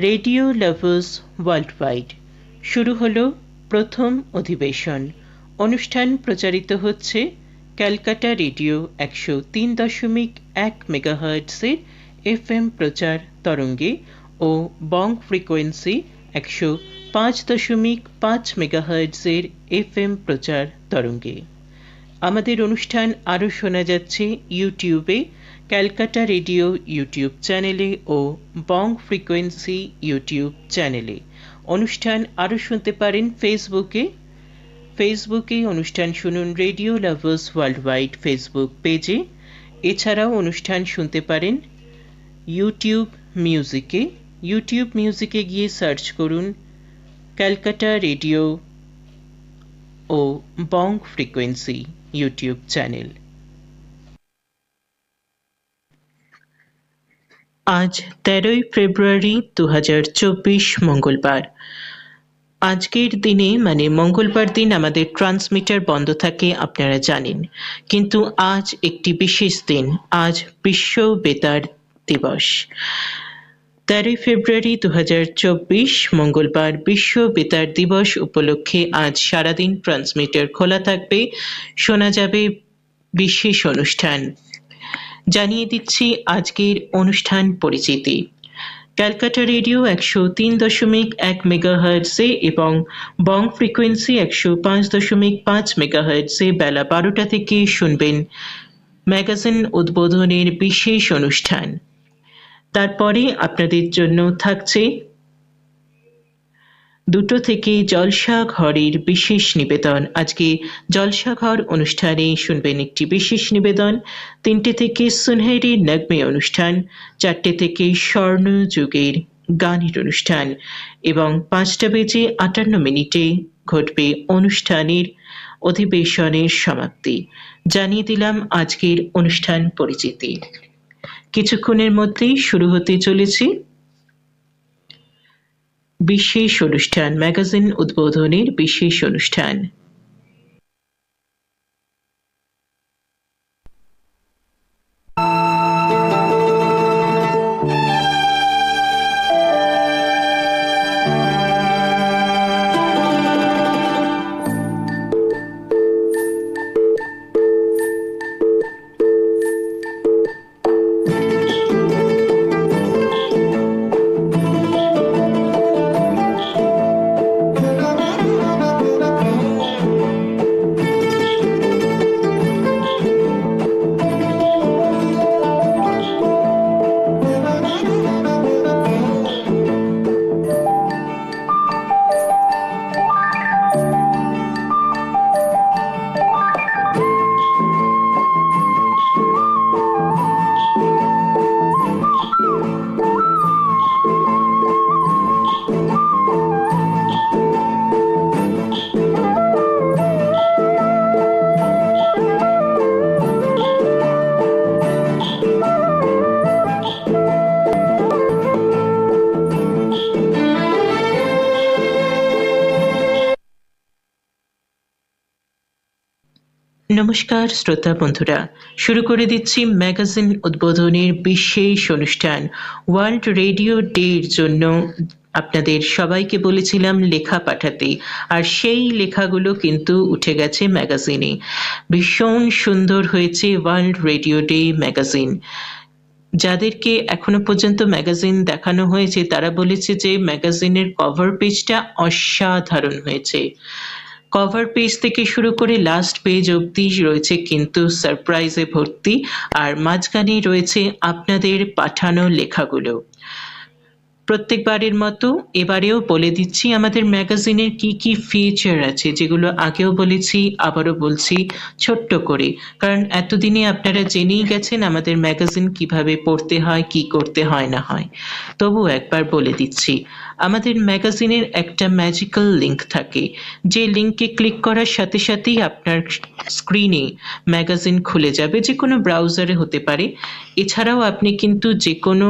Radio lovers worldwide শুরু হলো প্রথম অধিবেশন। অনুষ্ঠান প্রচারিত হচ্ছে ক্যালকাটা রেডিও 103.1 মেগাহার্টজের FM প্রচার তরঙ্গে ও বং ফ্রিকোয়েন্সি 105.5 মেগাহার্টজের FM প্রচার তরঙ্গে। আমাদের অনুষ্ঠান আরও শোনা যাচ্ছে ইউটিউবে, ক্যালকাটা রেডিও ইউটিউব চ্যানেলে ও বং ফ্রিকোয়েন্সি ইউটিউব চ্যানেলে। অনুষ্ঠান আরও শুনতে পারেন ফেসবুকে অনুষ্ঠান শুনুন রেডিও লাভার্স ওয়ার্ল্ডওয়াইড ফেসবুক পেজে। এছাড়াও অনুষ্ঠান শুনতে পারেন ইউটিউব মিউজিকে গিয়ে সার্চ করুন ক্যালকাটা রেডিও ও বং ফ্রিকোয়েন্সি ইউটিউব চ্যানেল। আজ 13 ফেব্রুয়ারি 2024 মঙ্গলবার। আজকের দিনে মানে মঙ্গলবার দিন আমাদের ট্রান্সমিটার বন্ধ থাকে, আপনারা জানেন। কিন্তু আজ একটি বিশেষ দিন, আজ বিশ্ব বেতার দিবস। 13 ফেব্রুয়ারি 2024 মঙ্গলবার বিশ্ব বেতার দিবস উপলক্ষে আজ সারাদিন ট্রান্সমিটার খোলা থাকবে, শোনা যাবে বিশেষ অনুষ্ঠান। জানিয়ে দিচ্ছি আজকের অনুষ্ঠান পরিচিতি। ক্যালকাটা রেডিও 103.1 মেগাহার্টজে এবং বং ফ্রিকোয়েন্সি 105.5 মেগাহার্টজে বেলা 12টা থেকে শুনবেন ম্যাগাজিন উদ্বোধনের বিশেষ অনুষ্ঠান। তারপরে আপনাদের জন্য থাকছে 2টো থেকে জলসা ঘরের বিশেষ নিবেদন। আজকে জলসা ঘর অনুষ্ঠানে শুনবেন একটি বিশেষ নিবেদন। 3টে থেকে সুনহেরি নগমে অনুষ্ঠান, 4টে থেকে স্বর্ণ যুগের গানের অনুষ্ঠান এবং 5:58 ঘটবে অনুষ্ঠানের অধিবেশনের সমাপ্তি। জানিয়ে দিলাম আজকের অনুষ্ঠান পরিচিতি। কিছুক্ষণের মধ্যেই শুরু হতে চলেছে বিশেষ অনুষ্ঠান, ম্যাগাজিন উদ্বোধনের বিশেষ অনুষ্ঠান। নমস্কার শ্রোতা বন্ধুরা, শুরু করে দিচ্ছি ম্যাগাজিন উদ্বোধনের বিশেষ অনুষ্ঠান। ওয়ার্ল্ড রেডিও ডে এর জন্য আপনাদের সবাইকে বলেছিলাম লেখা পাঠাতে, আর সেই লেখাগুলো কিন্তু উঠে গেছে ম্যাগাজিনে। ভীষণ সুন্দর হয়েছে ওয়ার্ল্ড রেডিও ডে ম্যাগাজিন। যাদেরকে এখনো পর্যন্ত ম্যাগাজিন দেখানো হয়েছে তারা বলেছে যে ম্যাগাজিনের কভার পেজটা অসাধারণ হয়েছে। কভার পেজ থেকে শুরু করে লাস্ট পেজ অবধি রয়েছে কিন্তু সারপ্রাইজে ভর্তি, আর মাঝখানে রয়েছে আপনাদের পাঠানো লেখাগুলো। প্রত্যেকবারের মতো এবারেও বলে দিচ্ছি আমাদের ম্যাগাজিনের কি কি ফিচার আছে, যেগুলো আগেও বলেছি আবারও বলছি ছোট্ট করে, কারণ এতদিনে আপনারা জেনেই গেছেন আমাদের ম্যাগাজিন কিভাবে পড়তে হয়, কি করতে হয় না হয়। তবু একবার বলে দিচ্ছি, আমাদের ম্যাগাজিনের একটা ম্যাজিক্যাল লিংক থাকে, যে লিংকে ক্লিক করার সাথে সাথেই আপনার স্ক্রিনে ম্যাগাজিন খুলে যাবে, যে কোনো ব্রাউজারে হতে পারে। এছাড়াও আপনি কিন্তু যে কোনো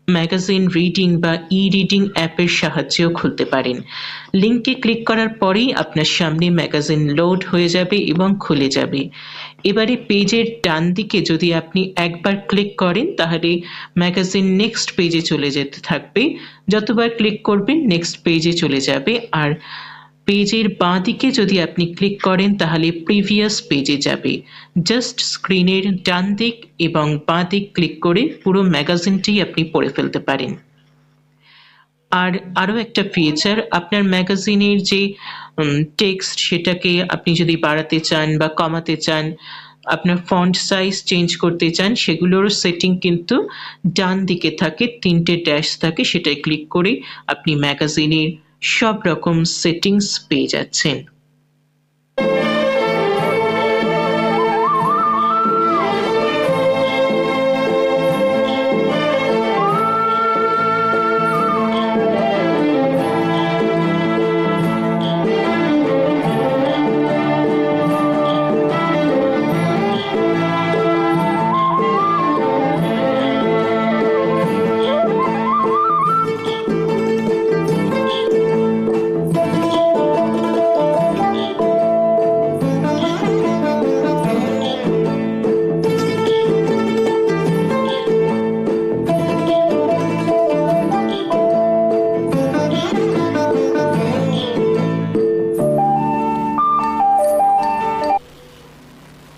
ম্যাগাজিন রিডিং বা ই রিডিং অ্যাপের সাহায্যেও খুলতে পারেন। লিংকে ক্লিক করার পরেই আপনার সামনে ম্যাগাজিন লোড হয়ে যাবে এবং খুলে যাবে। এবারে পেজের ডান দিকে যদি আপনি একবার ক্লিক করেন তাহলে ম্যাগাজিন নেক্সট পেজে চলে যেতে থাকবে, যতবার ক্লিক করবেন নেক্সট পেজে চলে যাবে। আর পেজের বাঁ দিকে যদি আপনি ক্লিক করেন তাহলে প্রিভিয়াস পেজে যাবে। জাস্ট স্ক্রিনের ডান দিক এবং বাঁ দিক ক্লিক করে পুরো ম্যাগাজিনটি আপনি পড়ে ফেলতে পারেন। আর আরও একটা ফিচার, আপনার ম্যাগাজিনের যে টেক্সট সেটাকে আপনি যদি বাড়াতে চান বা কমাতে চান, আপনার ফন্ট সাইজ চেঞ্জ করতে চান, সেগুলোর সেটিং কিন্তু ডান দিকে থাকে, 3টে ড্যাশ থাকে, সেটায় ক্লিক করে আপনি ম্যাগাজিনের সব রকম সেটিংস পেয়ে যাচ্ছেন।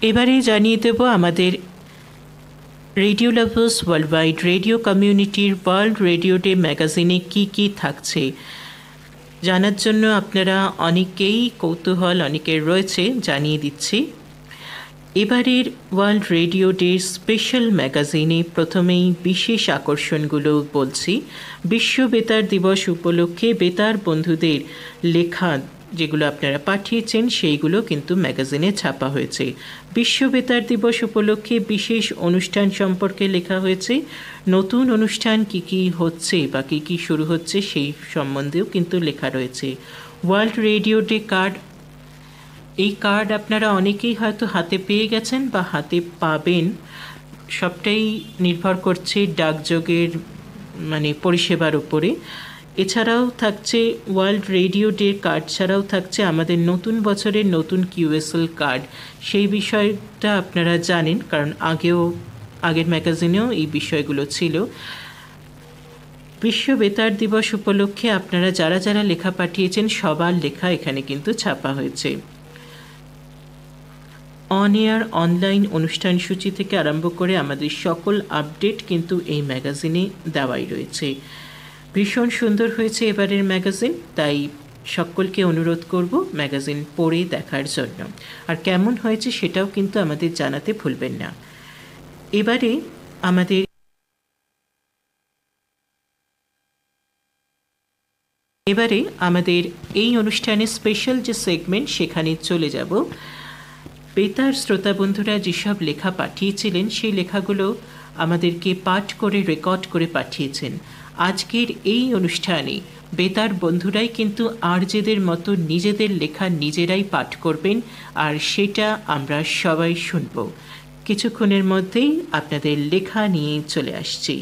এবারে জানিয়ে দেব আমাদের radio Lovers World Wide radio কমিউনিটির ওয়ার্ল্ড রেডিও ডে ম্যাগাজিনে কি কি থাকছে। জানার জন্য আপনারা অনেকেই কৌতূহল অনেকের রয়েছে, জানিয়ে দিচ্ছি। এবারের ওয়ার্ল্ড রেডিও ডে স্পেশাল ম্যাগাজিনে প্রথমেই বিশেষ আকর্ষণগুলো বলছি। বিশ্ব বেতার দিবস উপলক্ষে বেতার বন্ধুদের লেখা যেগুলো আপনারা পাঠিয়েছেন সেইগুলো কিন্তু ম্যাগাজিনে ছাপা হয়েছে। বিশ্ব বেতার দিবস উপলক্ষে বিশেষ অনুষ্ঠান সম্পর্কে লেখা হয়েছে। নতুন অনুষ্ঠান কি কি হচ্ছে বা কি কি শুরু হচ্ছে সেই সম্বন্ধেও কিন্তু লেখা রয়েছে। ওয়ার্ল্ড রেডিও ডে কার্ড, এই কার্ড আপনারা অনেকেই হয়তো হাতে পেয়ে গেছেন বা হাতে পাবেন, সবটাই নির্ভর করছে ডাকযোগের পরিষেবার উপরে। এছাড়াও থাকছে ওয়ার্ল্ড রেডিও ডে কার্ড, ছাড়াও থাকছে আমাদের নতুন বছরের নতুন কিউএসএল কার্ড। সেই বিষয়টা আপনারা জানেন, কারণ আগের ম্যাগাজিনেও এই বিষয়গুলো ছিল। বিশ্ব বেতার দিবস উপলক্ষে আপনারা যারা যারা লেখা পাঠিয়েছেন সবার লেখা এখানে কিন্তু ছাপা হয়েছে। অন এয়ার অনলাইন অনুষ্ঠান সূচি থেকে আরম্ভ করে আমাদের সকল আপডেট কিন্তু এই ম্যাগাজিনে দেওয়াই রয়েছে। ভীষণ সুন্দর হয়েছে এবারের ম্যাগাজিন, তাই সকলকে অনুরোধ করব ম্যাগাজিন পড়ে দেখার জন্য। আর কেমন হয়েছে সেটাও কিন্তু আমাদের জানাতে ভুলবেন না। এবারে আমাদের এই অনুষ্ঠানের স্পেশাল যে সেগমেন্ট সেখানে চলে যাব। বেতার শ্রোতা বন্ধুরা যেসব লেখা পাঠিয়েছিলেন সেই লেখাগুলো আমাদেরকে পাঠ করে রেকর্ড করে পাঠিয়েছেন। আজকের এই অনুষ্ঠানে বেতার বন্ধুরাই কিন্তু আরজেদের মতো নিজেদের লেখা নিজেরাই পাঠ করবেন, আর সেটা আমরা সবাই শুনব। কিছুক্ষণের মধ্যেই আপনাদের লেখা নিয়ে চলে আসছি।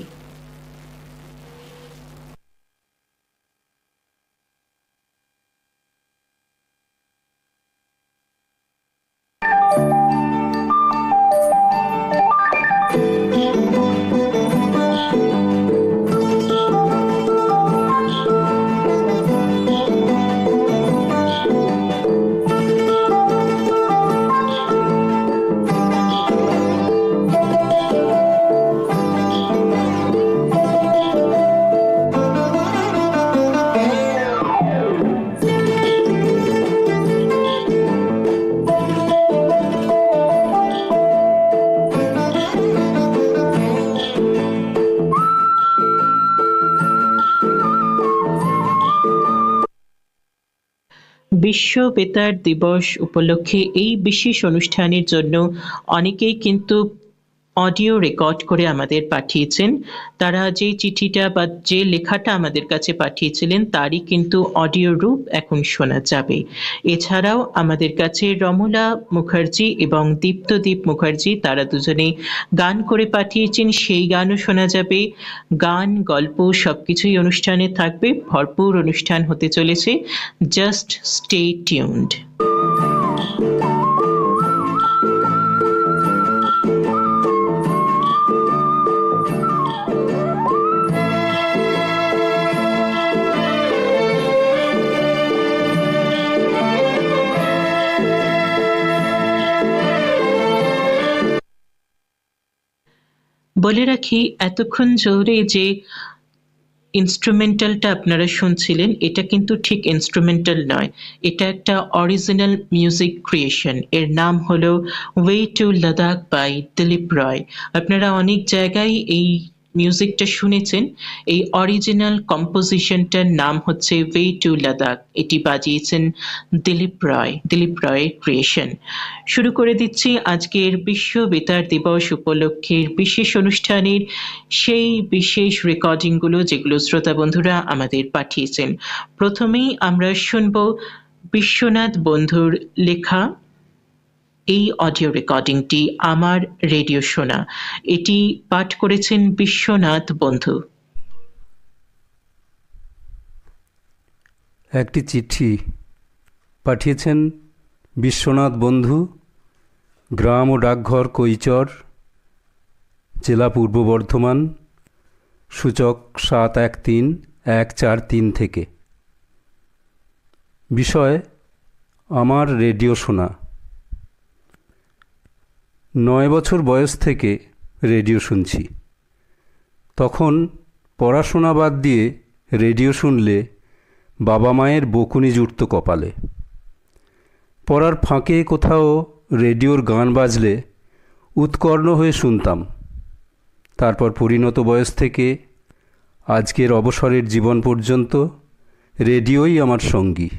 বিশ্ব বেতার দিবস উপলক্ষে এই বিশেষ অনুষ্ঠানের জন্য অনেকেই কিন্তু অডিও রেকর্ড করে আমাদের পাঠিয়েছেন। তারা যে চিঠিটা বা যে লেখাটা আমাদের কাছে পাঠিয়েছিলেন তারই কিন্তু অডিও রূপ এখন শোনা যাবে। এছাড়াও আমাদের কাছে রমলা মুখার্জি এবং দীপ্তদীপ মুখার্জি তারা দুজনে গান করে পাঠিয়েছেন, সেই গানও শোনা যাবে। গান, গল্প সবকিছুই অনুষ্ঠানে থাকবে, ভরপুর অনুষ্ঠান হতে চলেছে। Just stay tuned. বলে রাখি, এতক্ষণ জোরে যে ইনস্ট্রুমেন্টালটা আপনারা শুনছিলেন এটা কিন্তু ঠিক ইনস্ট্রুমেন্টাল নয়, এটা একটা অরিজিনাল মিউজিক ক্রিয়েশন। এর নাম হলো way to Ladakh by Dilip Roy. আপনারা অনেক জায়গায় এই মিউজিকটা শুনেছেন। এই অরিজিনাল কম্পোজিশনটার নাম হচ্ছে ওয়ে টু লাদাখ। এটি বাজিয়েছেন দিলীপ রয়ের ক্রিয়েশন। শুরু করে দিচ্ছি আজকের বিশ্ব বেতার দিবস উপলক্ষের বিশেষ অনুষ্ঠানের সেই বিশেষ রেকর্ডিংগুলো যেগুলো শ্রোতা বন্ধুরা আমাদের পাঠিয়েছেন। প্রথমেই আমরা শুনব বিশ্বনাথ বন্ধুর লেখা এই অডিও রেকর্ডিংটি, আমার রেডিও শোনা। এটি পাঠ করেছেন বিশ্বনাথ বন্ধু। একটি চিঠি পাঠিয়েছেন বিশ্বনাথ বন্ধু, গ্রাম ও ডাকঘর কৈচর, জেলা পূর্ব বর্ধমান, সূচক 713143 থেকে। বিষয় আমার রেডিও শোনা। 9 বছর বয়স থেকে রেডিও শুনছি। তখন পড়াশোনা বাদ দিয়ে রেডিও শুনলে বাবা মায়ের বকুনি জুটত কপালে। পড়ার ফাঁকে কোথাও রেডিওর গান বাজলে উৎকর্ণ হয়ে শুনতাম। তারপর পরিণত বয়স থেকে আজকের অবসরের জীবন পর্যন্ত রেডিওই আমার সঙ্গী।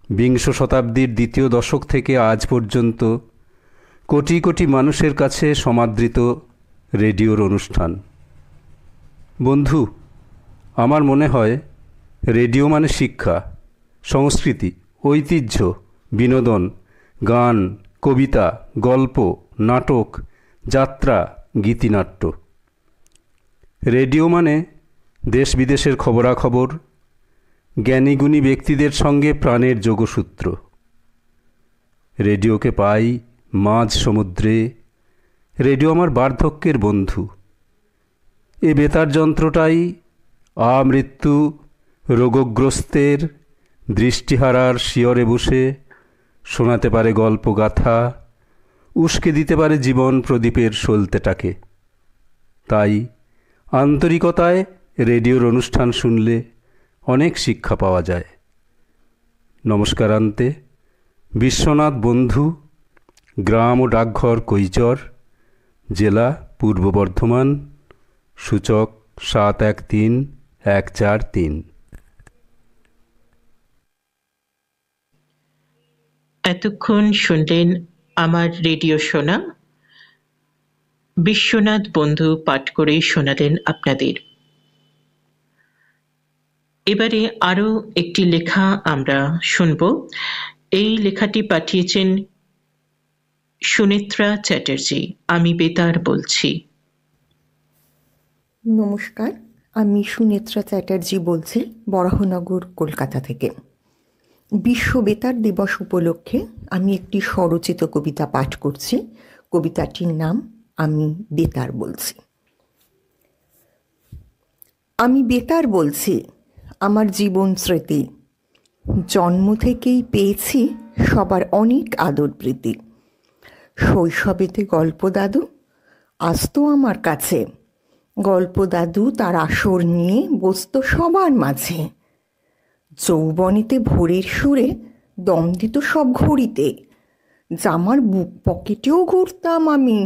বিংশ শতাব্দীর দ্বিতীয় দশক থেকে আজ পর্যন্ত কোটি কোটি মানুষের কাছে সমাদৃত রেডিওর অনুষ্ঠান। বন্ধু, আমার মনে হয় রেডিও মানে শিক্ষা, সংস্কৃতি, ঐতিহ্য, বিনোদন, গান, কবিতা, গল্প, নাটক, যাত্রা, গীতিনাট্য। রেডিও মানে দেশ বিদেশের খবরাখবর, জ্ঞানীগুণী ব্যক্তিদের সঙ্গে প্রাণের যোগসূত্র। রেডিওকে পাই মাঝ সমুদ্রে, রেডিও আমার বার্ধক্যের বন্ধু। এ বেতার যন্ত্রটাই আমৃত্যু রোগগ্রস্তের দৃষ্টিহারার শিয়রে বসে শোনাতে পারে গল্পগাথা, উস্কে দিতে পারে জীবন প্রদীপের সলতেটাকে। তাই আন্তরিকতায় রেডিওর অনুষ্ঠান শুনলে অনেক শিক্ষা পাওয়া যায়। নমস্কারান্তে, বিশ্বনাথ বন্ধু, গ্রাম ও ডাকঘর কৈচর, জেলা পূর্ব বর্ধমান, সূচক 713143। এতক্ষণ শুনলেন আমার রেডিও শোনা। বিশ্বনাথ বন্ধু পাঠ করে শোনালেন আপনাদের। এবারে আরো একটি লেখা আমরা শুনব। এই লেখাটি পাঠিয়েছেন সুনেত্রা চ্যাটার্জি। আমি বেতার বলছি। নমস্কার, আমি সুনেত্রা চ্যাটার্জি বলছি বরাহনগর, কলকাতা থেকে। বিশ্ব বেতার দিবস উপলক্ষে আমি একটি স্বরচিত কবিতা পাঠ করছি। কবিতাটির নাম আমি বেতার বলছি। আমি বেতার বলছি, আমার জীবন স্মৃতি। জন্ম থেকেই পেয়েছি সবার অনেক আদর প্রীতি। শৈশবেতে গল্প দাদু আসতো আমার কাছে। গল্প দাদু তার আসর নিয়ে বসতো সবার মাঝে। যৌবনেতে ভোরের সুরে দম দিত সব ঘড়িতে। জামার বুক পকেটেও ঘুরতাম আমি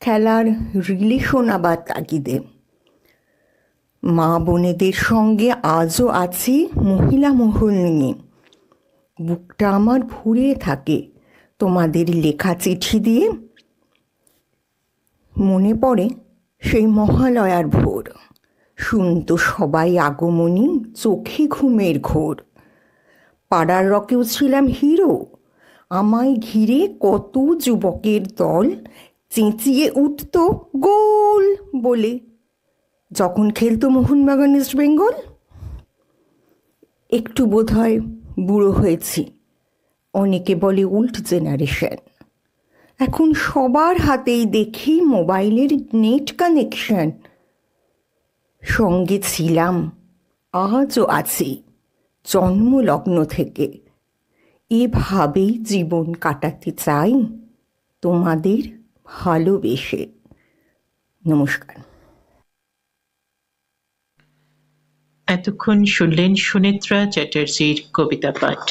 খেলার রিলে শোনাবার তাগিদে। মা বোনেদের সঙ্গে আজও আছি মহিলা মহল নিয়ে। বুকটা আমার ফুরিয়ে থাকে তোমাদের লেখা চিঠি দিয়ে। মনে পড়ে সেই মহালয়ার ভোর, শুনত সবাই আগমনী, চোখে ঘুমের ঘোর। পাড়ার রকেও ছিলাম হিরো, আমায় ঘিরে কত যুবকের দল চেঁচিয়ে উঠত গোল বলে যখন খেলতো মোহনবাগান ইস্ট বেঙ্গল। একটু বোধহয় বুড়ো হয়েছি, অনেকে বলে ওল্ড জেনারেশন। এখন সবার হাতেই দেখি মোবাইলের নেট কানেকশন। সঙ্গে ছিলাম, আজও আছি জন্মলগ্ন থেকে। এভাবেই জীবন কাটাতে চাই তোমাদের ভালোবেসে। নমস্কার। এতক্ষণ শুনলেন সুনেত্রা চ্যাটার্জির কবিতা পাঠ।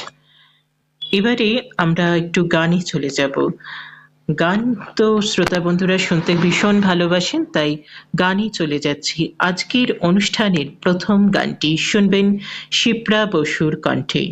এবারে আমরা একটু গানে চলে যাব। গান তো শ্রোতা বন্ধুরা শুনতে ভীষণ ভালোবাসেন, তাই গানে চলে যাচ্ছি। আজকের অনুষ্ঠানের প্রথম গানটি শুনবেন শিপ্রা বসুর কণ্ঠে।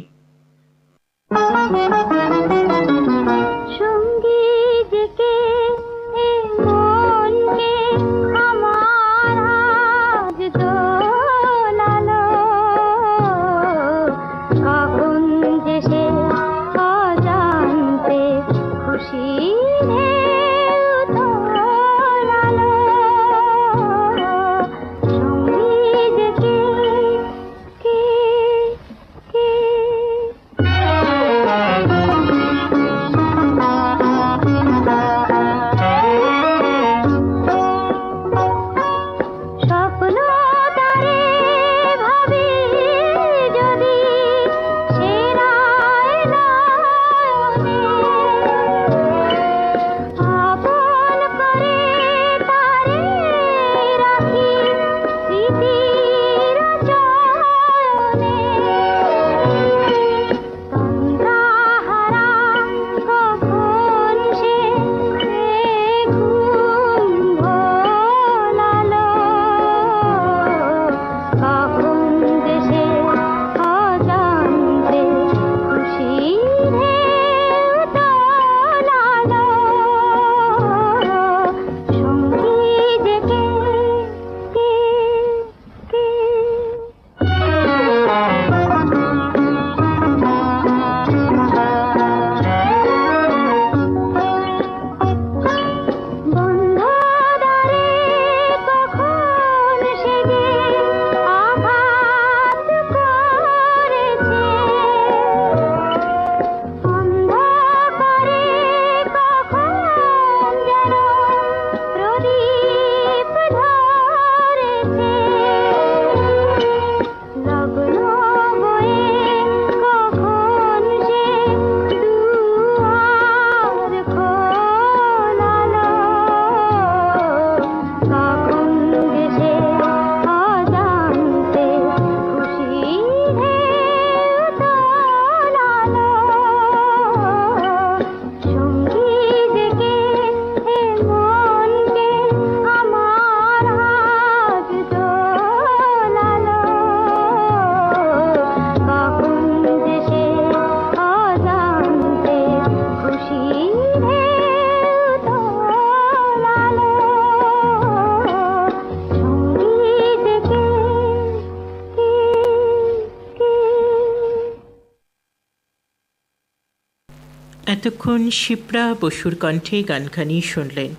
এতক্ষণ শিপ্রা বসুর কণ্ঠে গানখানি শুনলেন।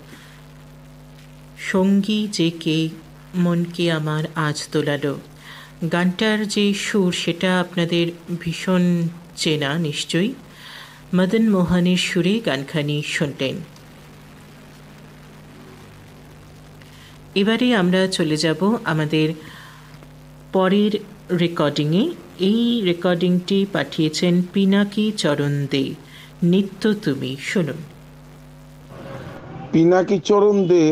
সঙ্গী যে কে মনকে আমার আজ দোলালো। গানটার যে সুর সেটা আপনাদের ভীষণ চেনা নিশ্চয়ই। মদন মোহনের সুরে গানখানি শুনলেন। এবারে আমরা চলে যাব আমাদের পরের রেকর্ডিংয়ে। এই রেকর্ডিংটি পাঠিয়েছেন পিনাকি চরণ দে। নিত্য তুমি, শুনুন। পিনাকি চরণ দে,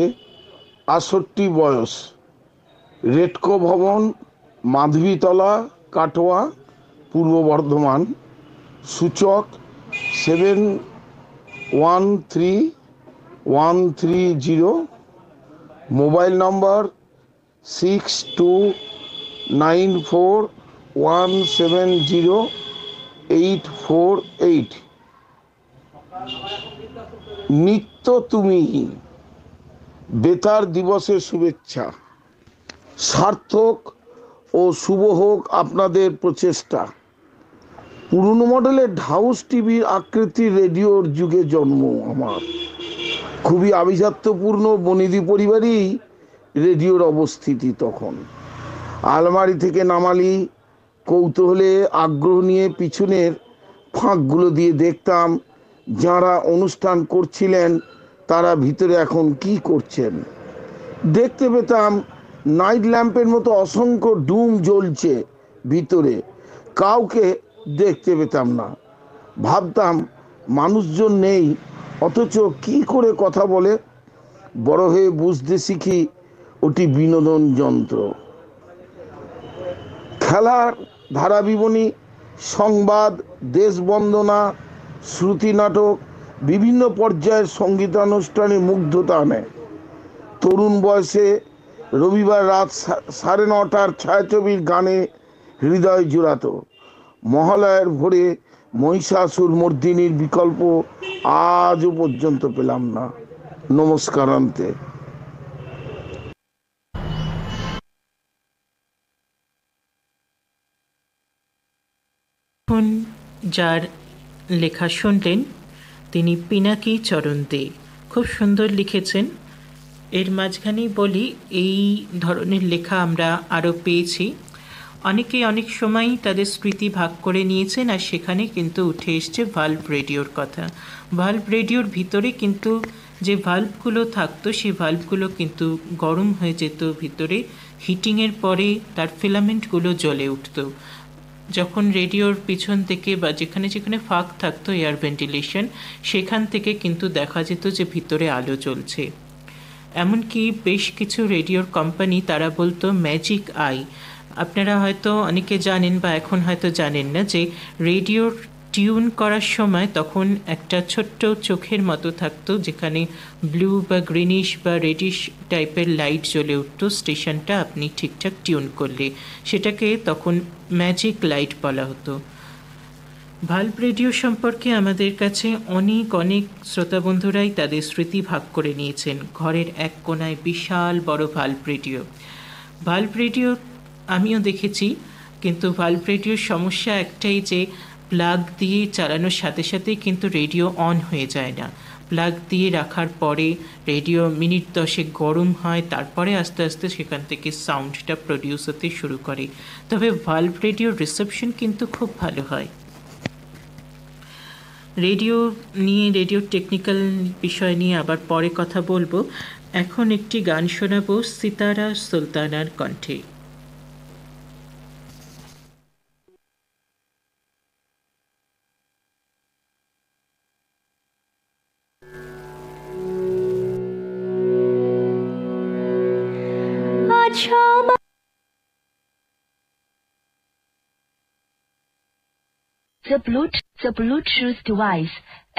৬৮ বয়স, রেডকো ভবন, মাধবীতলা, কাটোয়া, পূর্ব বর্ধমান। সূচক 713130। মোবাইল নম্বর 6294170888। 848। নিত্য তুমিহীন বেতার দিবসের শুভেচ্ছা। সার্থক ও শুভ হোক আপনাদের প্রচেষ্টা। পুরনো মডেলের হাউস টিভির আকৃতির রেডিওর যুগে জন্ম আমার। খুবই আভিজাত্যপূর্ণ বনিদি পরিবারেই রেডিওর অবস্থিতি তখন। আলমারি থেকে নামালি কৌতূহলে আগ্রহ নিয়ে পিছনের ফাঁকগুলো দিয়ে দেখতাম যারা অনুষ্ঠান করছিলেন তারা ভিতরে এখন কি করছেন। দেখতে পেতাম নাইট ল্যাম্পের মতো অসংখ্য ডুম জ্বলছে ভিতরে, কাউকে দেখতে পেতাম না। ভাবতাম মানুষজন নেই, অথচ কি করে কথা বলে। বড় হয়ে বুঝতে শিখি ওটি বিনোদন যন্ত্র। খেলার ধারাবিবরণী, সংবাদ, দেশবন্দনা, শ্রুতি নাটক, বিভিন্ন পর্যায়ের সঙ্গীতানুষ্ঠানে মুগ্ধতা আনে। তরুণ বয়সে রবিবার রাত 9:30টার ছায়াছবির গানে হৃদয় জোড়াত। মহালয়ার ভোরে মহিষাসুর মর্দিনীর বিকল্প আজও পর্যন্ত পেলাম না। নমস্কারান্তে। এখন যার লেখা শুনলেন তিনি পিনাকি চরণ দে। খুব সুন্দর লিখেছেন। এর মাঝখানেই বলি, এই ধরনের লেখা আমরা আরও পেয়েছি। অনেকে অনেক সময় তাদের স্মৃতি ভাগ করে নিয়েছেন, আর সেখানে কিন্তু উঠে এসছে ভাল্ভ রেডিওর কথা। ভাল্ভ রেডিওর ভিতরে কিন্তু যে ভাল্ভগুলো থাকতো সেই ভাল্ভগুলো কিন্তু গরম হয়ে যেত ভিতরে। হিটিংয়ের পরে তার ফিলামেন্টগুলো জ্বলে উঠত। যখন রেডিওর পিছন থেকে বা যেখানে যেখানে ফাঁক থাকতো এয়ার ভেন্টিলেশন, সেখান থেকে কিন্তু দেখা যেত যে ভিতরে আলো জ্বলছে। এমনকি বেশ কিছু রেডিওর কোম্পানি তারা বলতো ম্যাজিক আই। আপনারা হয়তো অনেকে জানেন বা এখন হয়তো জানেন না যে রেডিওর টিউন করার সময় তখন একটা ছোট্ট চোখের মতো থাকতো, যেখানে ব্লু বা গ্রিনিশ বা রেডিশ টাইপের লাইট জ্বলে উঠতো স্টেশনটা আপনি ঠিকঠাক টিউন করলে। সেটাকে তখন ম্যাজিক লাইট বলা হতো। ভাল্ভ রেডিও সম্পর্কে আমাদের কাছে অনেক অনেক শ্রোতা বন্ধুরাই তাদের স্মৃতি ভাগ করে নিয়েছেন। ঘরের এক কোনায় বিশাল বড় ভাল্ভ রেডিও। ভাল্ভ রেডিও আমিও দেখেছি, কিন্তু ভাল্ভ রেডিওর সমস্যা একটাই যে প্লাগ দিয়ে চালানোর সাথে সাথেই কিন্তু রেডিও অন হয়ে যায় না। প্লাগ দিয়ে রাখার পরে রেডিও মিনিট 10 গরম হয়, তারপরে আস্তে আস্তে সেখান থেকে সাউন্ডটা প্রডিউস হতে শুরু করে। তবে ভাল্ভ রেডিওর রিসেপশন কিন্তু খুব ভালো হয়। রেডিও নিয়ে, রেডিওর টেকনিক্যাল বিষয় নিয়ে আবার পরে কথা বলবো। এখন একটি গান শোনাবো সিতারা সুলতানার কণ্ঠে। The Bluetooth device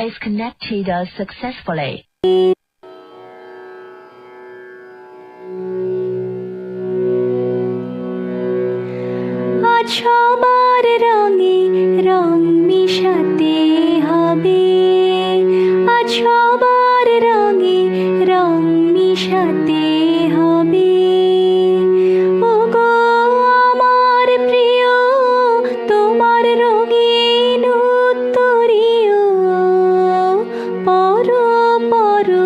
is connected successfully. সবার রঙে রং মিশাতে হবে, আজ সবার রঙে রং মিশাতে হবে। ওগো আমার প্রিয়, তোমার রঙিন উত্তরীয়, পরো পরো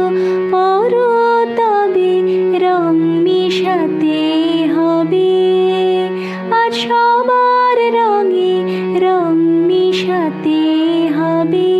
পরো তবে রং মিশাতে হবে। আজ সবার রঙে রং মিশাতে হবে।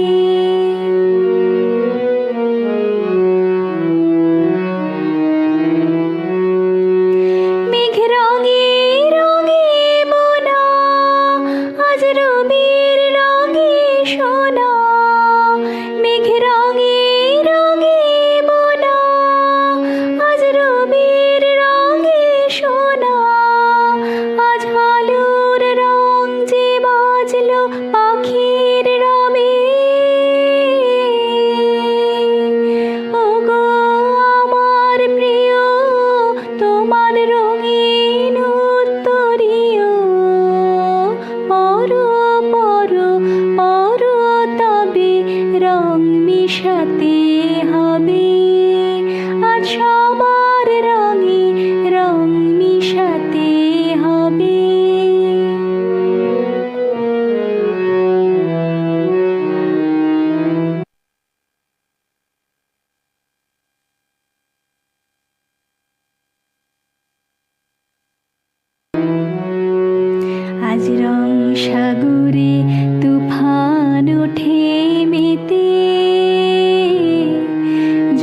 আজ রং সাগরে তুফান ওঠে মেতে,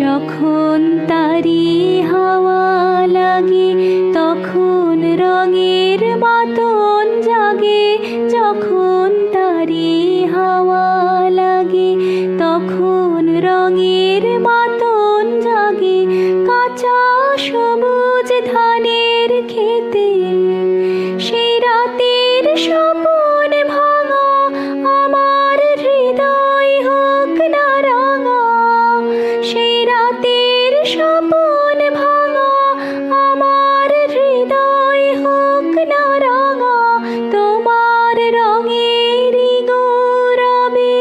যখন তারি হাওয়া লাগে তখন রঙের মাতন জাগে, যখন তারি হাওয়া লাগে তখন রঙের মাতন জাগে। কাঁচা সবুজ ধানের খেতে সেই রাতের স্বপন ভাঙা, আমার হৃদয় হোক না রাঙা। সেই রাতের স্বপন ভাঙা, আমার হৃদয় হোক না রাঙা। তোমার রঙেরই গৌরবে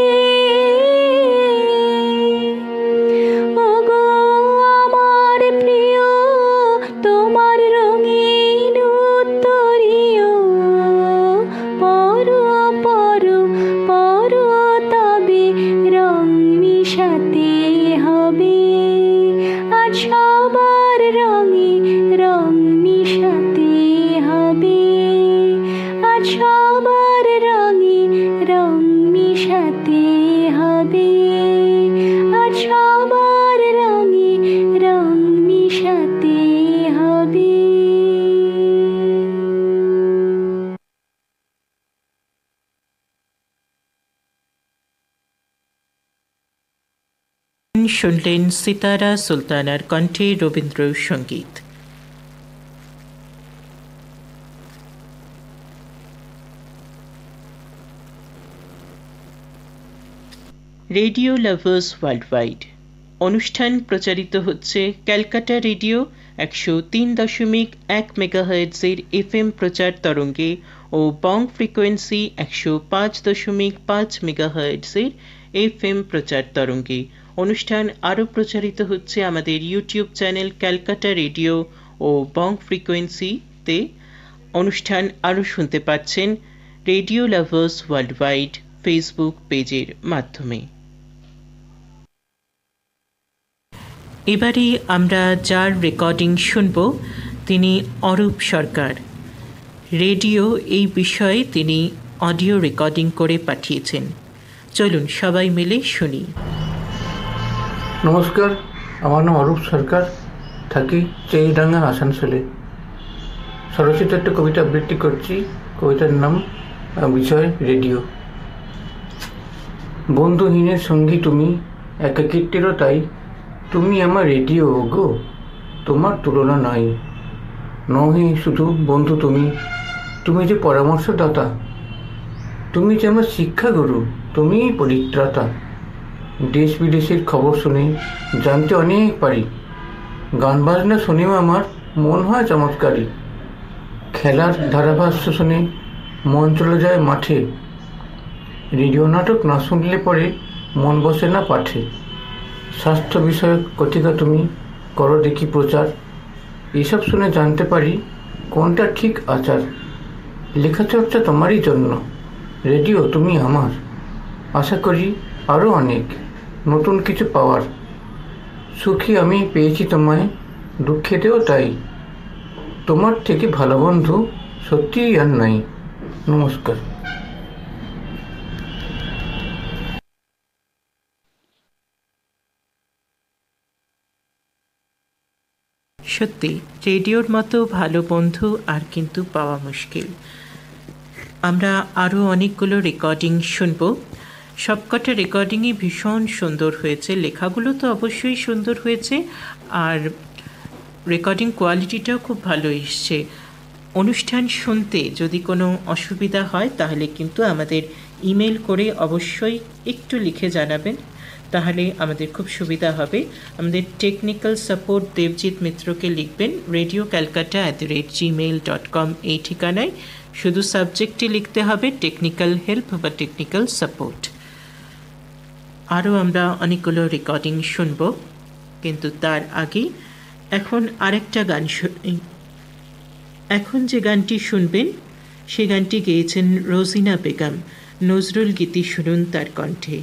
ওগো আমার প্রিয়, তোমার রঙিন উত্তরীয়। পরো পরো পরো তবে রং মিশাতে হবে, আজ সবার রঙে রং মিশাতে হবে, আজ সবার রঙে রং মিশাতে হবে, আজ সবার রঙে রং মিশাতে হবে। শুনলেন সিতারা সুলতানার কণ্ঠে রবীন্দ্রসঙ্গীত। রেডিও লাভার্স ওয়ার্ল্ডওয়াইড অনুষ্ঠান প্রচারিত হচ্ছে ক্যালকাটা রেডিও 103.1 মেগাহার্টজের FM প্রচার তরঙ্গে ও বং ফ্রিকোয়েন্সি 105.5 মেগাহার্টজের FM প্রচার তরঙ্গে। অনুষ্ঠান আরও প্রচারিত হচ্ছে আমাদের ইউটিউব চ্যানেল ক্যালকাটা রেডিও ও বং ফ্রিকোয়েন্সিতে। অনুষ্ঠান আরও শুনতে পাচ্ছেন রেডিও লাভার্স ওয়ার্ল্ডওয়াইড ফেসবুক পেজের মাধ্যমে। এবারে আমরা যার রেকর্ডিং শুনব তিনি অরূপ সরকার। রেডিও এই বিষয়ে তিনি অডিও রেকর্ডিং করে পাঠিয়েছেন। চলুন সবাই মিলে শুনি। নমস্কার, আমার নাম অরূপ সরকার, থাকি চেইডাঙ্গা, আসানসোলে। স্বরচিত একটা কবিতা আবৃত্তি করছি। কবিতার নাম বিষয় রেডিও। বন্ধুহীনের সঙ্গী তুমি, একাকিত্বেরও তাই, তুমি আমার রেডিও গো, তোমার তুলনা নাই। নহে শুধু বন্ধু তুমি, তুমি যে পরামর্শদাতা, তুমি যে আমার শিক্ষাগুরু, তুমিই পরিত্রাতা। দেশ বিদেশের খবর শুনে জানতে অনেক পারি, গান বাজনা শুনেও আমার মন হয় চমৎকারী। খেলার ধারাভাষ্য শুনে মন চলে যায় মাঠে, রেডিও নাটক না শুনলে পরে মন বসে না পাঠে। স্বাস্থ্য বিষয়ক কথিকা তুমি করো দেখি প্রচার, এসব শুনে জানতে পারি কোনটা ঠিক আচার। লেখাচর্চা তোমারই জন্য, রেডিও তুমি আমার। আশা করি আরও অনেক নতুন কিছু পাওয়ার। সুখী আমি পেয়েছি তোমায়, দুঃখেতেও তাই, তোমার থেকে ভালো বন্ধু সত্যিই আর নাই। নমস্কার। সত্যি রেডিওর মতো ভালো বন্ধু আর কিন্তু পাওয়া মুশকিল। আমরা আরও অনেকগুলো রেকর্ডিং শুনব। সবকটা রেকর্ডিংই ভীষণ সুন্দর হয়েছে, লেখাগুলো তো অবশ্যই সুন্দর হয়েছে, আর রেকর্ডিং কোয়ালিটিটাও খুব ভালো এসছে। অনুষ্ঠান শুনতে যদি কোনো অসুবিধা হয় তাহলে কিন্তু আমাদের ইমেল করে অবশ্যই একটু লিখে জানাবেন, তাহলে আমাদের খুব সুবিধা হবে। আমাদের টেকনিক্যাল সাপোর্ট দেবজিৎ মিত্রকে লিখবেন radio@gmail.com এই ঠিকানায়। শুধু সাবজেক্টে লিখতে হবে টেকনিক্যাল হেল্প বা টেকনিক্যাল সাপোর্ট। আরও আমরা অনেকগুলো রেকর্ডিং শুনব, কিন্তু তার আগে এখন আরেকটা গান শুনি। এখন যে গানটি শুনবেন সে গানটি গেয়েছেন রোজিনা বেগম। নজরুল গীতি শুনুন তার কণ্ঠে।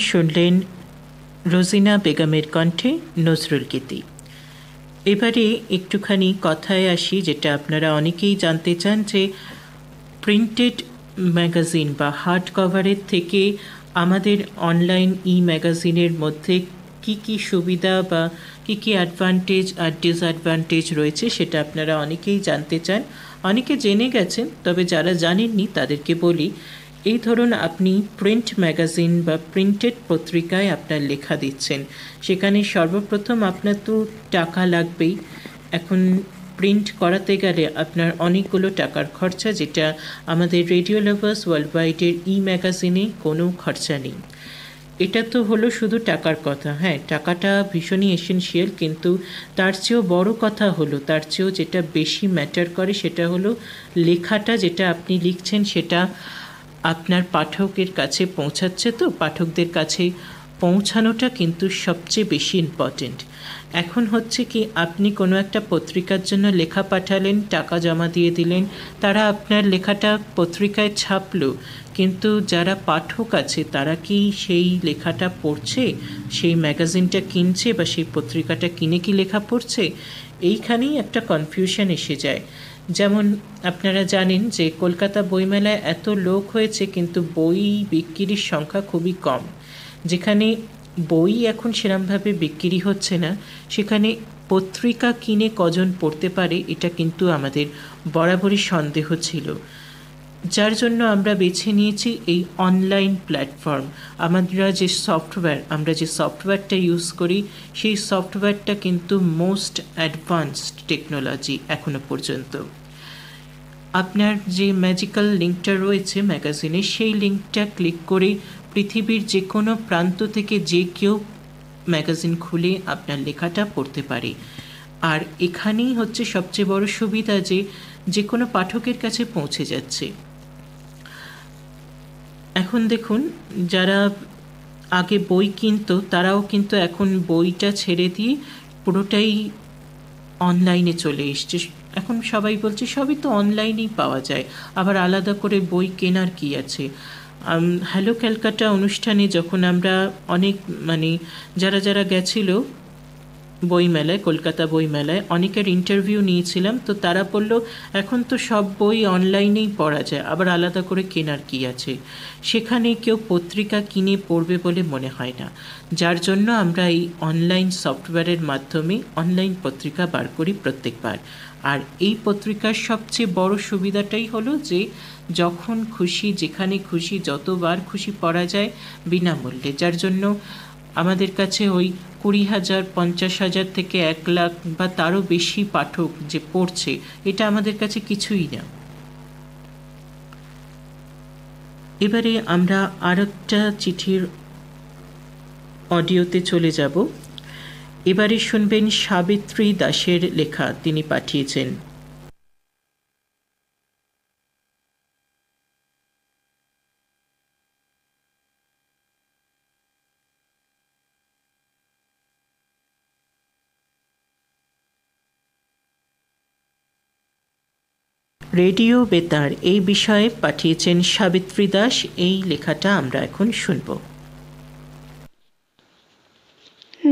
শুনলেন রোজিনা বেগমের কণ্ঠে নজরুল গীতি। এবারে একটুখানি কথায় আসি, যেটা আপনারা অনেকেই জানতে চান, যে প্রিন্টেড ম্যাগাজিন বা হার্ড কভারের থেকে আমাদের অনলাইন ম্যাগাজিনের মধ্যে কি কি সুবিধা বা কি কি অ্যাডভান্টেজ আর ডিসঅ্যাডভান্টেজ রয়েছে সেটা আপনারা অনেকেই জানতে চান। অনেকে জেনে গেছেন, তবে যারা জানেননি তাদেরকে বলি, এই ধরুন আপনি প্রিন্ট ম্যাগাজিন বা প্রিন্টেড পত্রিকায় আপনার লেখা দিচ্ছেন, সেখানে সর্বপ্রথম আপনার তো টাকা লাগবেই। এখন প্রিন্ট করাতে গেলে আপনার অনেকগুলো টাকার খরচা, যেটা আমাদের রেডিও লাভার্স ওয়ার্ল্ড ওয়াইডের ম্যাগাজিনে কোনো খরচা নেই। এটা তো হলো শুধু টাকার কথা। হ্যাঁ, টাকাটা ভীষণই এসেনশিয়াল, কিন্তু তার চেয়েও বড় কথা হলো, তার চেয়েও যেটা বেশি ম্যাটার করে সেটা হলো লেখাটা যেটা আপনি লিখছেন সেটা আপনার পাঠকের কাছে পৌঁছাচ্ছে। তো পাঠকদের কাছে পৌঁছানোটা কিন্তু সবচেয়ে বেশি ইম্পর্টেন্ট। এখন হচ্ছে কি, আপনি কোনো একটা পত্রিকার জন্য লেখা পাঠালেন, টাকা জমা দিয়ে দিলেন, তারা আপনার লেখাটা পত্রিকায় ছাপলো, কিন্তু যারা পাঠক আছে তারা কি সেই লেখাটা পড়ছে, সেই ম্যাগাজিনটা কিনছে বা সেই পত্রিকাটা কিনে কি লেখা পড়ছে? এইখানেই একটা কনফিউশন এসে যায়। যেমন আপনারা জানেন যে কলকাতা বইমেলায় এত লোক হয়েছে, কিন্তু বই বিক্রির সংখ্যা খুবই কম। যেখানে বই এখন সেরমভাবে বিক্রি হচ্ছে না, সেখানে পত্রিকা কিনে কজন পড়তে পারে এটা কিন্তু আমাদের বরাবরই সন্দেহ ছিল। যার জন্য আমরা বেছে নিয়েছি এই অনলাইন প্ল্যাটফর্ম। আমরা যে সফটওয়্যারটা ইউজ করি সেই সফটওয়্যারটা কিন্তু মোস্ট অ্যাডভান্সড টেকনোলজি এখনো পর্যন্ত। আপনার যে ম্যাজিক্যাল লিঙ্কটা রয়েছে ম্যাগাজিনে, সেই লিঙ্কটা ক্লিক করে পৃথিবীর যে কোনো প্রান্ত থেকে যে কেউ ম্যাগাজিন খুলে আপনার লেখাটা পড়তে পারে। আর এখানেই হচ্ছে সবচেয়ে বড় সুবিধা, যে কোনো পাঠকের কাছে পৌঁছে যাচ্ছে। এখন দেখুন, যারা আগে বই কিনতো তারাও কিন্তু এখন বইটা ছেড়ে দিয়ে পুরোটাই অনলাইনে চলে এসছে। এখন সবাই বলছে সবই তো অনলাইনেই পাওয়া যায়, আবার আলাদা করে বই কেনার কি আছে। হ্যালো ক্যালকাটা অনুষ্ঠানে যখন আমরা অনেক যারা গেছিল বইমেলায়, কলকাতা বইমেলায়, অনেকের ইন্টারভিউ নিয়েছিলাম, তো তারা বলল এখন তো সব বই অনলাইনেই পড়া যায়, আবার আলাদা করে কেনার কি আছে। সেখানে কেউ পত্রিকা কিনে পড়বে বলে মনে হয় না, যার জন্য আমরা এই অনলাইন সফটওয়্যারের মাধ্যমে অনলাইন পত্রিকা বার করি প্রত্যেকবার। আর এই পত্রিকার সবচেয়ে বড় সুবিধাটাই হলো যে যখন খুশি, যেখানে খুশি, যতবার খুশি পড়া যায় বিনামূল্যে, যার জন্য আমাদের কাছে ওই 20,000, 50,000 থেকে 1 লাখ বা তারও বেশি পাঠক যে পড়ছে, এটা আমাদের কাছে কিছুই না। এবারে আমরা আরেকটা চিঠির অডিওতে চলে যাব। এবারে শুনবেন সাবিত্রী দাসের লেখা, তিনি পাঠিয়েছেন। রেডিও বেতার এই বিষয়ে পাঠিয়েছেন সাবিত্রী দাস। এই লেখাটা আমরা এখন শুনব।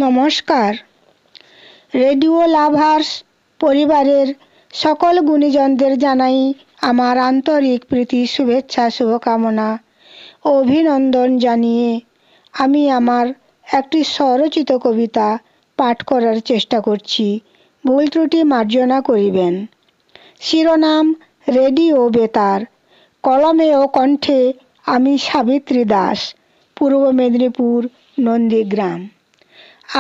নমস্কার। রেডিও লাভার্স পরিবারের সকল গুণীজনদের জানাই আমার আন্তরিক প্রীতি, শুভেচ্ছা, শুভকামনা ও অভিনন্দন জানিয়ে আমি আমার একটি স্বরচিত কবিতা পাঠ করার চেষ্টা করছি। ভুল ত্রুটি মার্জনা করিবেন। শিরোনাম রেডিও বেতার। কলমে ও কণ্ঠে আমি সাবিত্রী দাস, পূর্ব মেদিনীপুর, নন্দীগ্রাম।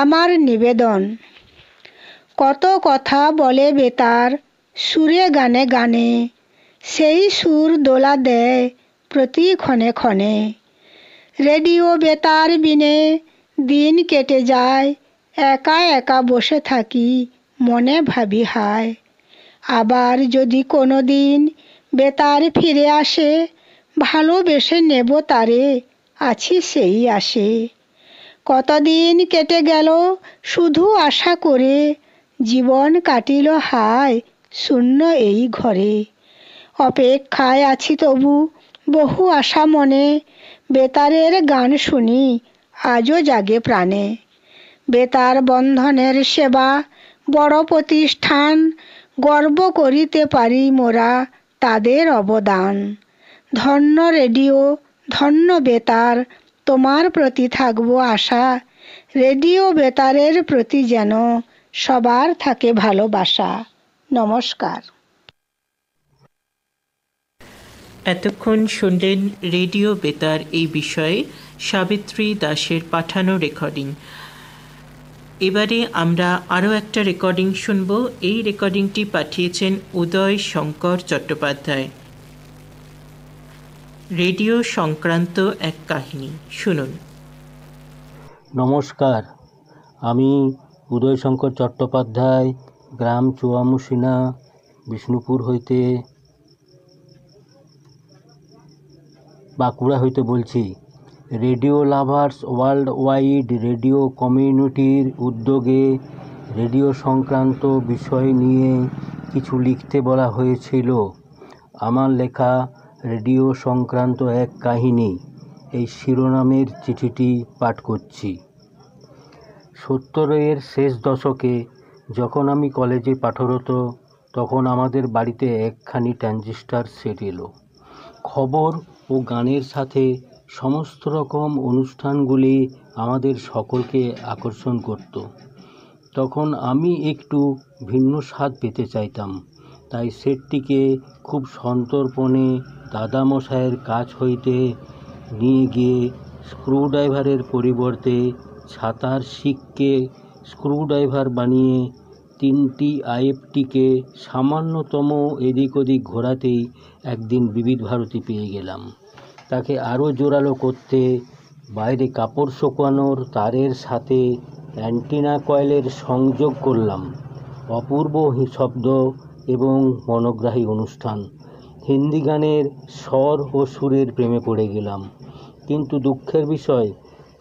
আমার নিবেদন। কত কথা বলে বেতার, সুরে গানে গানে, সেই সুর দোলা দেয় প্রতি ক্ষণে ক্ষণে। রেডিও বেতার বিনে দিন কেটে যায়, একা একা বসে থাকি, মনে ভাবি হায়। আবার যদি কোনো দিন বেতার ফিরে আসে, ভালোবেসে নেব তারে, আছি সেই আসে। কতদিন কেটে গেল শুধু আশা করে, জীবন কাটিল হায় শূন্য এই ঘরে। অপেক্ষায় আছি তবু বহু আশা মনে, বেতারের গান শুনি আজও জাগে প্রাণে। বেতার বন্ধনের সেবা বড় প্রতিষ্ঠান, গর্ব করিতে পারি মোরা তাদের অবদান। ধন্য রেডিও, ধন্য বেতার, তোমার প্রতি থাকবো আশা। রেডিও বেতারের প্রতি যেন সবার থাকে ভালোবাসা। নমস্কার। এতক্ষণ শুনলেন রেডিও বেতার এই বিষয়ে সাবিত্রী দাসের পাঠানো রেকর্ডিং। এবারে আমরা আরও একটা রেকর্ডিং শুনব। এই রেকর্ডিংটি পাঠিয়েছেন উদয় শঙ্কর চট্টোপাধ্যায়। রেডিও সংক্রান্ত এক কাহিনী শুনুন। নমস্কার, আমি উদয় শঙ্কর চট্টোপাধ্যায়, গ্রাম চুয়ামুসিনা, বিষ্ণুপুর হইতে, বাঁকুড়া হইতে বলছি। Radio Lovers World Wide radio কমিউনিটির উদ্যোগে রেডিও সংক্রান্ত বিষয় নিয়ে কিছু লিখতে বলা হয়েছিল। আমার লেখা রেডিও সংক্রান্ত এক কাহিনী, এই শিরোনামের চিঠিটি পাঠ করছি। 70-এর শেষ দশকে যখন আমি কলেজে পাঠরত, তখন আমাদের বাড়িতে একখানি ট্রানজিস্টার সেট এলো। খবর ও গানের সাথে সমস্ত রকম অনুষ্ঠানগুলি আমাদের সকলকে আকর্ষণ করত। তখন আমি একটু ভিন্ন স্বাদ পেতে চাইতাম, তাই সেটটিকে খুব সন্তর্পণে দাদামশায়ের কাছ হইতে নিয়ে গিয়ে স্ক্রুড্রাইভারের পরিবর্তে ছাতার শিককে স্ক্রুড্রাইভার বানিয়ে 3টি আইএফটিকে সামান্যতম এদিক ওদিক ঘোরাতেই একদিন বিবিধ ভারতী পেয়ে গেলাম। তাকে আরও জোরালো করতে বাইরে কাপড় শুকানোর তারের সাথে অ্যান্টিনা কয়েলের সংযোগ করলাম। অপূর্ব শব্দ এবং মনোগ্রাহী অনুষ্ঠান। হিন্দি গানের স্বর ও সুরের প্রেমে পড়ে গেলাম। কিন্তু দুঃখের বিষয়,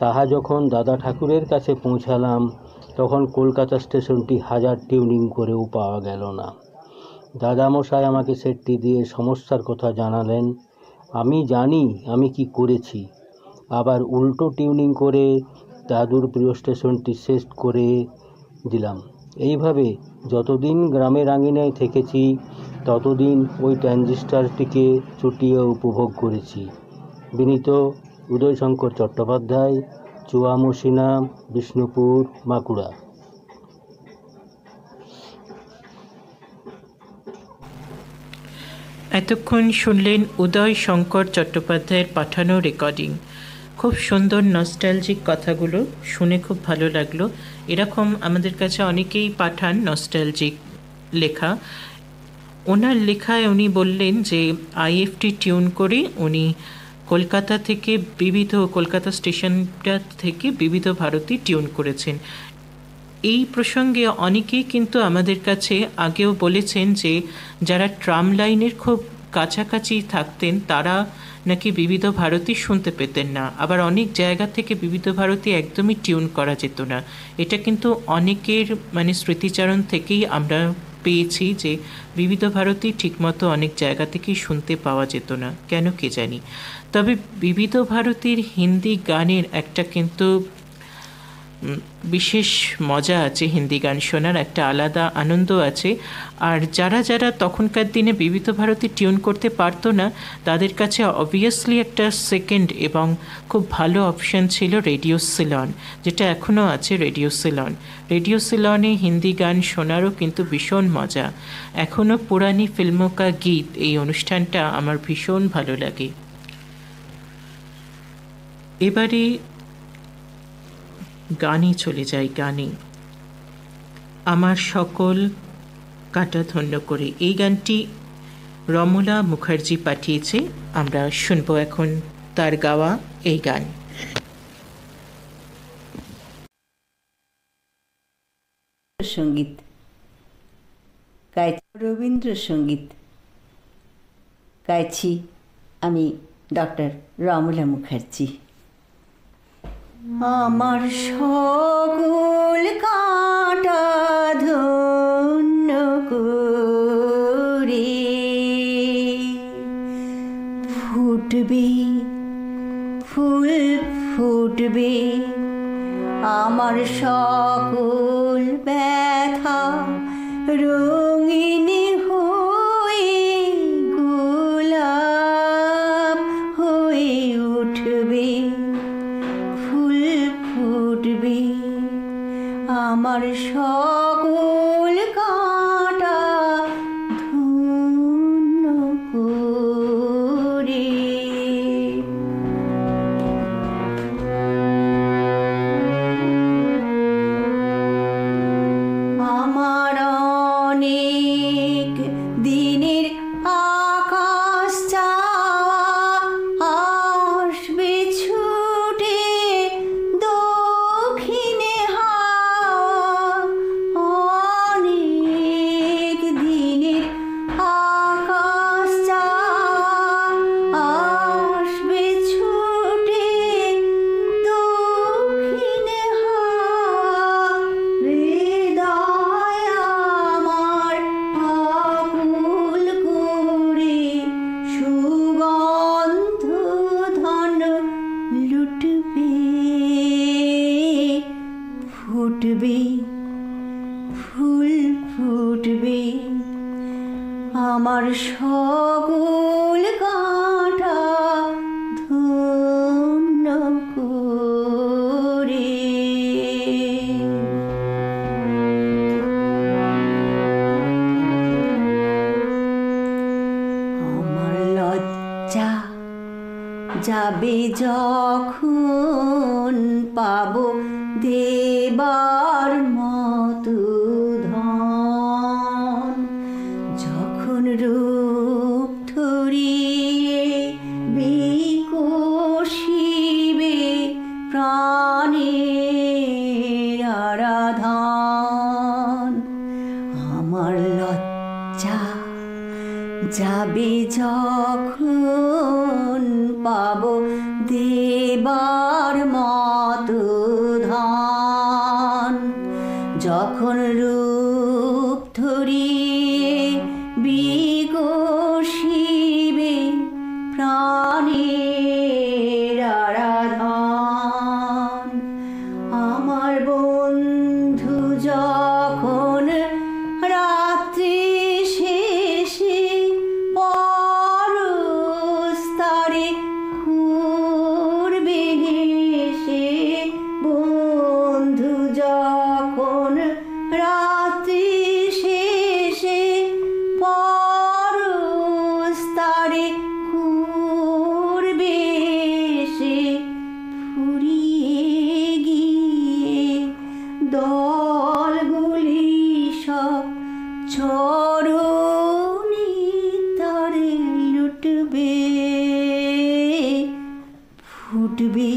তাহা যখন দাদা ঠাকুরের কাছে পৌঁছালাম, তখন কলকাতা স্টেশনটি 1000 টিউনিং করেও পাওয়া গেল না। দাদামশাই আমাকে সেটটি দিয়ে সমস্যার কথা জানালেন। আমি জানি আমি কি করেছি। আবার উল্টো টিউনিং করে দাদুর প্রিয় স্টেশনটি শেষ করে দিলাম। এইভাবে যতদিন গ্রামের আঙিনায় থেকেছি, ততদিন ওই ট্রানজিস্টারটিকে চুটিয়ে উপভোগ করেছি। বিনীত উদয়শঙ্কর চট্টোপাধ্যায়, চুয়ামুসিনা, বিষ্ণুপুর, বাঁকুড়া। এতক্ষণ শুনলেন উদয় শঙ্কর চট্টোপাধ্যায়ের পাঠানো রেকর্ডিং। খুব সুন্দর নস্টালজিক কথাগুলো শুনে খুব ভালো লাগলো। এরকম আমাদের কাছে অনেকেই পাঠান নস্টালজিক লেখা। ওনার লেখায় উনি বললেন যে আইএফটি টিউন করে উনি কলকাতা স্টেশনটা থেকে বিবিধ ভারতী টিউন করেছেন। এই প্রসঙ্গে অনেকেই কিন্তু আমাদের কাছে আগেও বলেছেন যে যারা ট্রাম লাইনের খুব কাছাকাছি থাকতেন তারা নাকি বিবিধ ভারতী শুনতে পেতেন না। আবার অনেক জায়গা থেকে বিবিধ ভারতী একদমই টিউন করা যেত না। এটা কিন্তু অনেকের স্মৃতিচারণ থেকেই আমরা পেয়েছি যে বিবিধ ভারতী ঠিকমতো অনেক জায়গা থেকেই শুনতে পাওয়া যেত না, কেন কে জানি। তবে বিবিধ ভারতীর হিন্দি গানের একটা কিন্তু বিশেষ মজা আছে, হিন্দি গান শোনার একটা আলাদা আনন্দ আছে। আর যারা যারা তখনকার দিনে বিবিধ ভারতী টিউন করতে পারতো না, তাদের কাছে অবভিয়াসলি একটা সেকেন্ড এবং খুব ভালো অপশান ছিল রেডিও সিলন, যেটা এখনও আছে রেডিও সিলন। রেডিও সিলনে হিন্দি গান শোনারও কিন্তু ভীষণ মজা। এখনও পুরানি ফিল্মোं का গীত এই অনুষ্ঠানটা আমার ভীষণ ভালো লাগে। এবারে গানে চলে যাই। গানে আমার সকল কাটা ধন্য করে এই গানটি রমলা মুখার্জি পাঠিয়েছে। আমরা শুনবো এখন তার গাওয়া এই গান। সঙ্গীত গাইছি, রবীন্দ্রসঙ্গীত গাইছি আমি, ডক্টর রমলা মুখার্জি। আমার সকল কাঁটা ধন্য করে ফুটবে ফুল ফুটবে আমার সকল ব্যথা রঙিন হয়ে গোলাপ হয়ে উঠবে, ফুল ফুটবে আমার সকল কাঁটা ধন্য করে। আমার অনেক দিনের আকাশ চাওয়া আসবে ছুটে দক্ষিণে হাওয়া। অনেক দিনের আকাশ চাওয়া আসবে ছুটে দক্ষিণে হাওয়া। হৃদয় আমার আকুল করে সুগন্ধ ধন লুটবে, ফুটবে ফুল ফুটবে আমার সকল কাঁটা ধন্য করে। আমার লজ্জা যাবে যখন পাবো দেবার মতো ধন, যখন রূপ ধরিয়ে বিকশিবে প্রাণের আরাধন। আমার লজ্জা যাবে যখন পাবো দেবার মতো ধন, যখন রূপ ধরিয়ে বিকশিবে প্রাণের আরাধন। আমার বন্ধু যখন রাত্রি শেষে পরস্তারে ঘুরবে হেসে, বন্ধু যখন রাত্রি শেষে পরস্তারে ঘুরবে হেসে, ফুরিয়ে গিয়ে দলগুলি সব চরণী তারে লুটবে, ফুটবে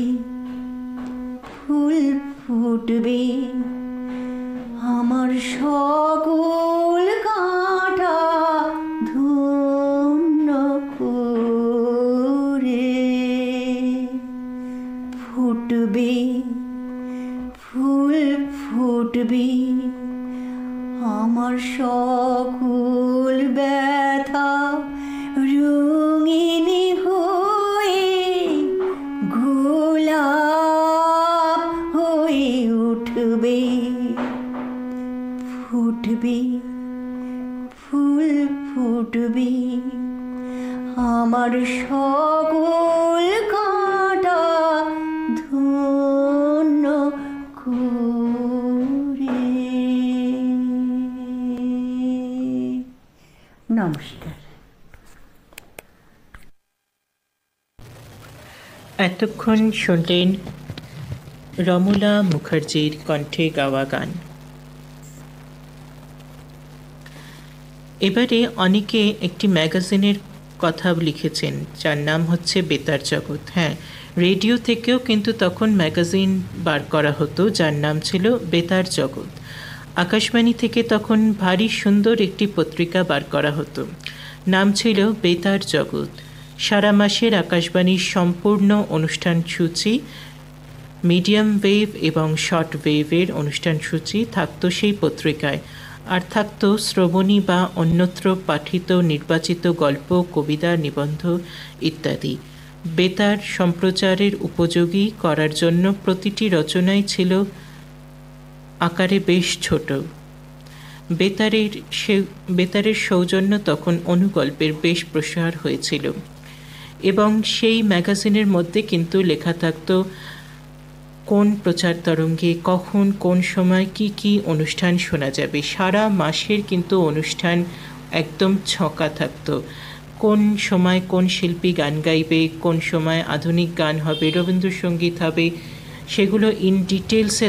ফুল ফুটবে আমার সকল কাঁটা ধন্য করে। ফুটবে ফুল ফুটবে আমার সকল ব্যথা রঙিন হয়ে গোলাপ হয়ে উঠবে, ফুটবে ফুল ফুটবে আমার সকল কাঁটা ধন্য করে। নমস্কার। এতক্ষণ শুনলেন রমলা মুখার্জির কণ্ঠে গাওয়া গান। এবারে অনেকে একটি ম্যাগাজিনের কথা লিখেছেন যার নাম হচ্ছে বেতার জগৎ। হ্যাঁ, রেডিও থেকেও কিন্তু তখন ম্যাগাজিন বার করা হতো যার নাম ছিল বেতার জগৎ। আকাশবাণী থেকে তখন ভারী সুন্দর একটি পত্রিকা বার করা হতো, নাম ছিল বেতার জগৎ। সারা মাসের আকাশবাণীর সম্পূর্ণ অনুষ্ঠান সূচি, মিডিয়াম ওয়েভ এবং শর্ট ওয়েভের অনুষ্ঠান সূচি থাকতো সেই পত্রিকায়। আর থাকতো শ্রবণী বা অন্যত্র পাঠিত নির্বাচিত গল্প, কবিতা, নিবন্ধ ইত্যাদি। বেতার সম্প্রচারের উপযোগী করার জন্য প্রতিটি রচনাই ছিল আকারে বেশ ছোট। বেতারের সৌজন্য তখন অনুগল্পের বেশ প্রসার হয়েছিল এবং সেই ম্যাগাজিনের মধ্যে কিন্তু লেখা থাকতো কোন প্রচার তরঙ্গে কখন কোন সময় কি কি অনুষ্ঠান শোনা যাবে। সারা মাসের কিন্তু অনুষ্ঠান একদম ছকা থাকতো। কোন সময় কোন শিল্পী গান গাইবে, কোন সময় আধুনিক গান হবে, রবীন্দ্রসঙ্গীত হবে, সেগুলো ইন ডিটেলসে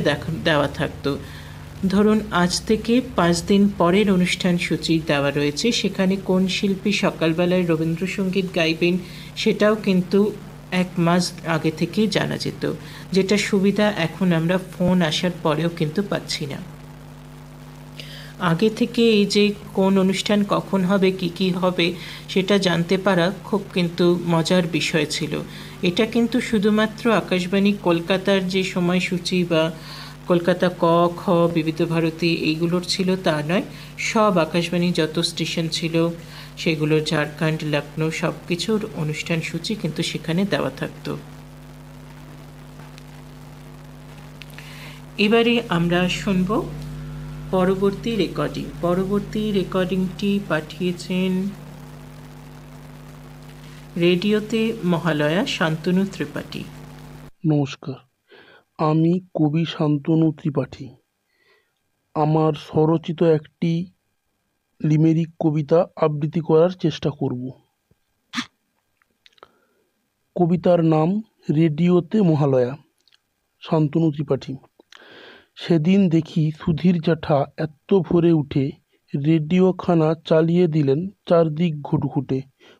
দেওয়া থাকতো। ধরুন আজ থেকে 5 দিন পরের অনুষ্ঠান সূচি দেওয়া রয়েছে, সেখানে কোন শিল্পী সকালবেলায় রবীন্দ্রসঙ্গীত গাইবেন সেটাও কিন্তু 1 মাস আগে থেকেই জানা যেত, যেটা সুবিধা এখন আমরা ফোন আসার পরেও কিন্তু পাচ্ছি না। আগে থেকে এই যে কোন অনুষ্ঠান কখন হবে কি কি হবে সেটা জানতে পারা খুব কিন্তু মজার বিষয় ছিল। এটা কিন্তু শুধুমাত্র আকাশবাণী কলকাতার যে সময়সূচি বা কলকাতা ক খ বিবিধ ভারতী এইগুলোর ছিল তা নয়, সব আকাশবাণী যত স্টেশন ছিল সেগুলো ঝাড়খণ্ড, লখনৌ সব কিছুর অনুষ্ঠান সূচি কিন্তু সেখানে দেওয়া থাকতো। এবারে আমরা শুনব পরবর্তী রেকর্ডিং। পরবর্তী রেকর্ডিংটি পাঠিয়েছেন রেডিওতে মহালয়া শান্তনু ত্রিপাঠী। নমস্কার, আমি কবি শান্তনু ত্রিপাঠী। আমার স্বরচিত একটি লিমেরিক কবিতা আবৃত্তি করার চেষ্টা করব। কবিতার নাম রেডিওতে মহালয়া, শান্তনু ত্রিপাঠী। সেদিন দেখি সুধীর জ্যাঠা এত ভোরে উঠে রেডিওখানা চালিয়ে দিলেন চারদিক ঘুটঘুটে।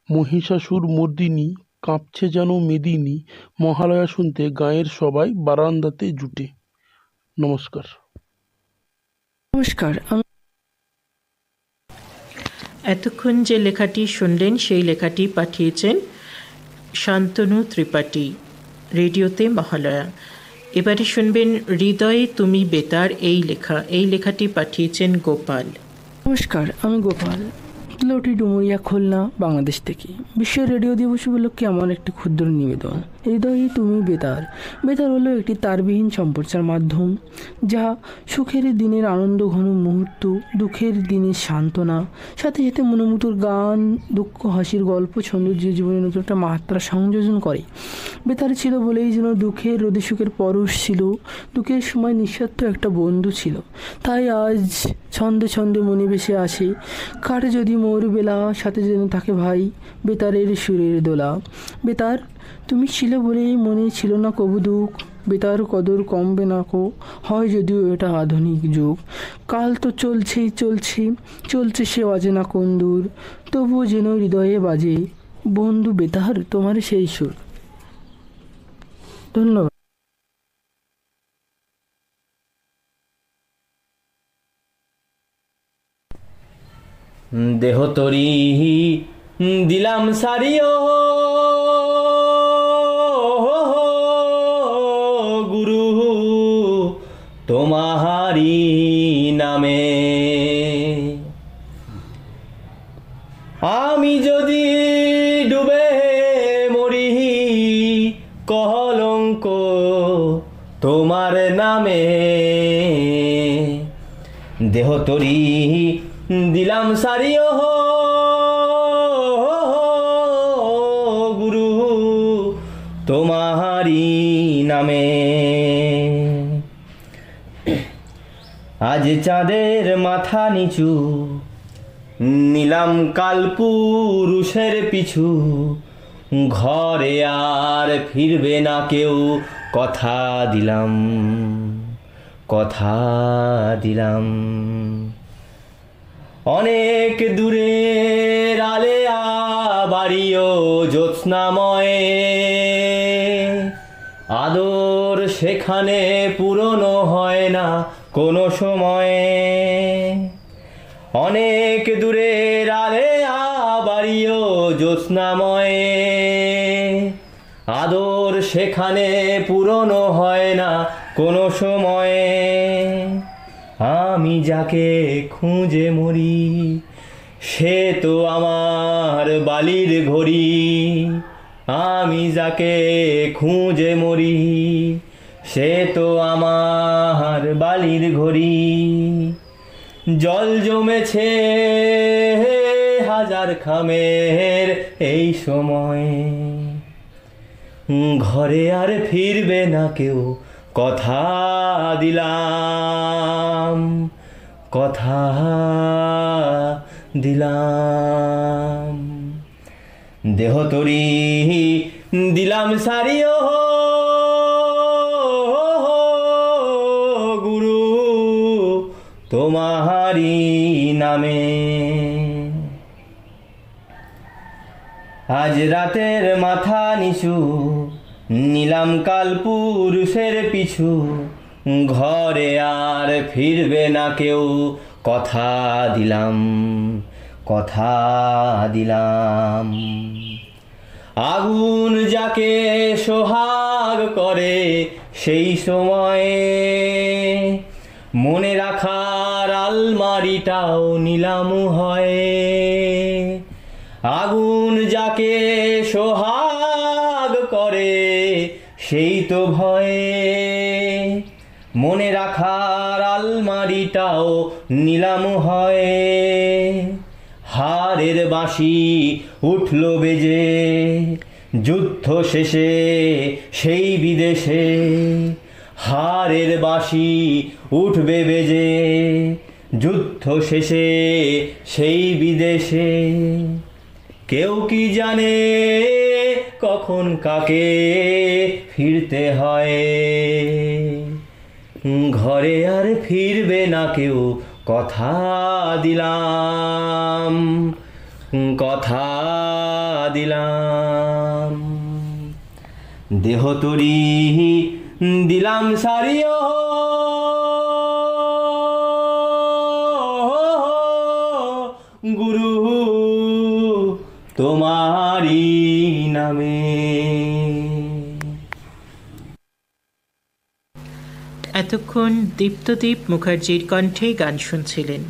মহিষাসুর মর্দিনী কাঁপছে যেন মেদিনী, মহালয়া শুনতে গাঁয়ের সবাই বারান্দাতে জুটে। নমস্কার। নমস্কার। এতক্ষণ যে লেখাটি শুনলেন সেই লেখাটি পাঠিয়েছেন শান্তনু ত্রিপাঠী, রেডিওতে মহালয়া। এবারে শুনবেন হৃদয়ে তুমি বেতার এই লেখাটি পাঠিয়েছেন গোপাল। নমস্কার, আমি গোপাল, লটি ডুমুরিয়া, খুলনা, বাংলাদেশ থেকে। বিশ্ব রেডিও দিবস উপলক্ষে আমার একটি ক্ষুদ্র নিবেদন। হৃদয়ে তুমি বেতার। বেতার হলো একটি তারবিহীন সম্প্রচার মাধ্যম, যা সুখের দিনের আনন্দ ঘন মুহূর্ত, দুঃখের দিনের সান্ত্বনা, সাথে সাথে মনোমুগ্ধর গান, দুঃখ হাসির গল্প, সৌন্দর্য জীবনের নতুন একটা মাত্রা সংযোজন করে। বেতার ছিল বলেই যেন দুঃখের রোদে সুখের পরশ ছিল, দুঃখের সময় নিঃস্বার্থ একটা বন্ধু ছিল। তাই আজ ছন্দে ছন্দে মনে ভেসে আসে, কাটে যদি মোর বেলা, সাথে যেন থাকে ভাই বেতারের সুরের দোলা। বেতার তুমি ছিলে বলেই মনে ছিল না কবু দুঃখ, বেতার কদর কমবে না কো, হয় যদিও এটা আধুনিক যুগ। কাল তো চলছে সে অজেনা কোন দূর, তবুও যেন হৃদয়ে বাজে বন্ধু বেতার তোমার সেই সুর। ধন্যবাদ। দেহ তরি দিলাম সারিও গুরু তোমারি নামে, আমি যদি ডুবে মরি কলঙ্ক তোমার নামে। দেহ তরি দিলাম সারিও গুরু তোমারি নামে। আজ চাঁদের মাথা নিচু নিলাম কালপুরুষের পিছু, ঘরে আর ফিরবে না কেউ কথা দিলাম। অনেক দূরের আলেয়া বাড়িও জ্যোৎস্নাময়ে, আদর সেখানে পুরনো হয় না কোনো সময়ে। অনেক দূরের আলেয়া বাড়িও জ্যোৎস্নাময়ে, আদর সেখানে পুরনো হয় না কোনো সময়ে। আমি যাকে খুঁজে মরি সে তো আমার বালির ঘড়ি, আমি যাকে খুঁজে মরি সে তো আমার বালির ঘড়ি। জল জমেছে হাজার খামের এই সময়, ঘরে আর ফিরবে না কেউ, কথা দিলাম, কথা দিলাম। দেহ তরি দিলাম সারিও গুরু তোমারি নামে। আজ রাতের মাথা নিচু নিলাম কাল পুরুষের পিছু, ঘরে আর ফিরবে না কেউ, কথা দিলাম, কথা দিলাম। আগুন যাকে সোহাগ করে সেই সময়ে মনে রাখার আলমারিটাও নিলাম হয়। আগুন যাকে সোহাগ করে সেই তো ভয়ে মনে রাখার আলমারিটাও নিলাম হয়। হারের বাঁশি উঠল বেজে যুদ্ধ শেষে সেই বিদেশে, হারের বাঁশি উঠবে বেজে যুদ্ধ শেষে সেই বিদেশে। কেউ কি জানে কখন কাকে ফিরতে হয়, ঘরে আর ফিরবে না কেউ, কথা দিলাম, কথা দিলাম। দেহ তরি দিলাম সারিও গুরু তোমারি নামে। এতক্ষণ দীপ্তদীপ মুখার্জির কণ্ঠে গান শুনছিলেন।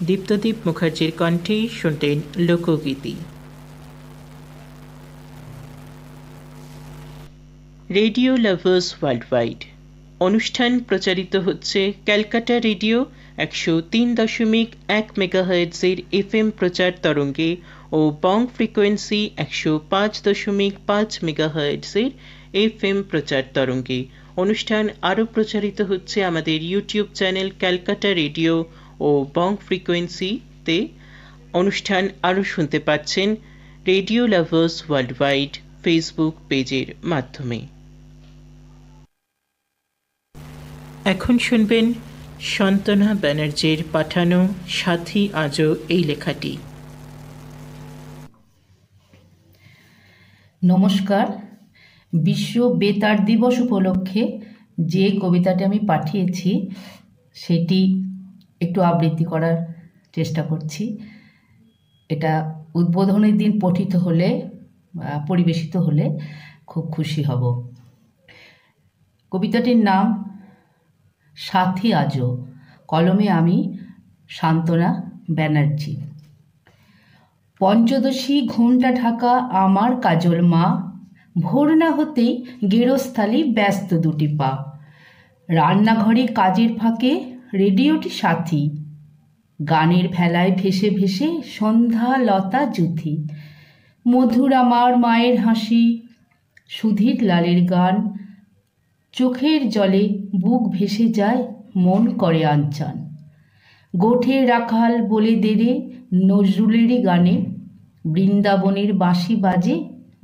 দীপ্তদীপ মুখার্জির কণ্ঠে শুনতেন লোকগীতি। রেডিও লাভার্স ওয়ার্ল্ডওয়াইড অনুষ্ঠান প্রচারিত হচ্ছে ক্যালকাটা রেডিও 103.1 মেগাহার্টজের FM প্রচার তরঙ্গে ও বং ফ্রিকোয়েন্সি 105.5 মেগাহার্টজের FM প্রচার তরঙ্গে। অনুষ্ঠান আরও প্রচারিত হচ্ছে আমাদের ইউটিউব চ্যানেল ক্যালকাটা রেডিও ও বং ফ্রিকোয়েন্সিতে। অনুষ্ঠান আরও শুনতে পাচ্ছেন রেডিও লাভার্স ওয়ার্ল্ডওয়াইড ফেসবুক পেজের মাধ্যমে। এখন শুনবেন শান্তনা ব্যানার্জির পাঠানো সাথী আজও এই লেখাটি। নমস্কার। বিশ্ব বেতার দিবস উপলক্ষে যে কবিতাটি আমি পাঠিয়েছি সেটি একটু আবৃত্তি করার চেষ্টা করছি। এটা উদ্বোধনের দিন পঠিত হলে, পরিবেশিত হলে খুব খুশি হব। কবিতাটির নাম সাথী আজও, কলমে আমি শান্তনা ব্যানার্জি। পঞ্চদশী ঘোমটা ঢাকা আমার কাজল মা, ভোর না হতেই গেরস্থালি ব্যস্ত দুটি পা। রান্নাঘরে কাজের ফাঁকে রেডিওটি সাথী, গানের ভেলায় ভেসে ভেসে সন্ধ্যা লতা জুথি। মধুর আমার মায়ের হাসি, সুধীর লালের গান, চোখের জলে বুক ভেসে যায়, মন করে আনচান। গোঠে রাখাল বলে দেরে নজরুলেরই গানে, বৃন্দাবনের বাঁশি বাজে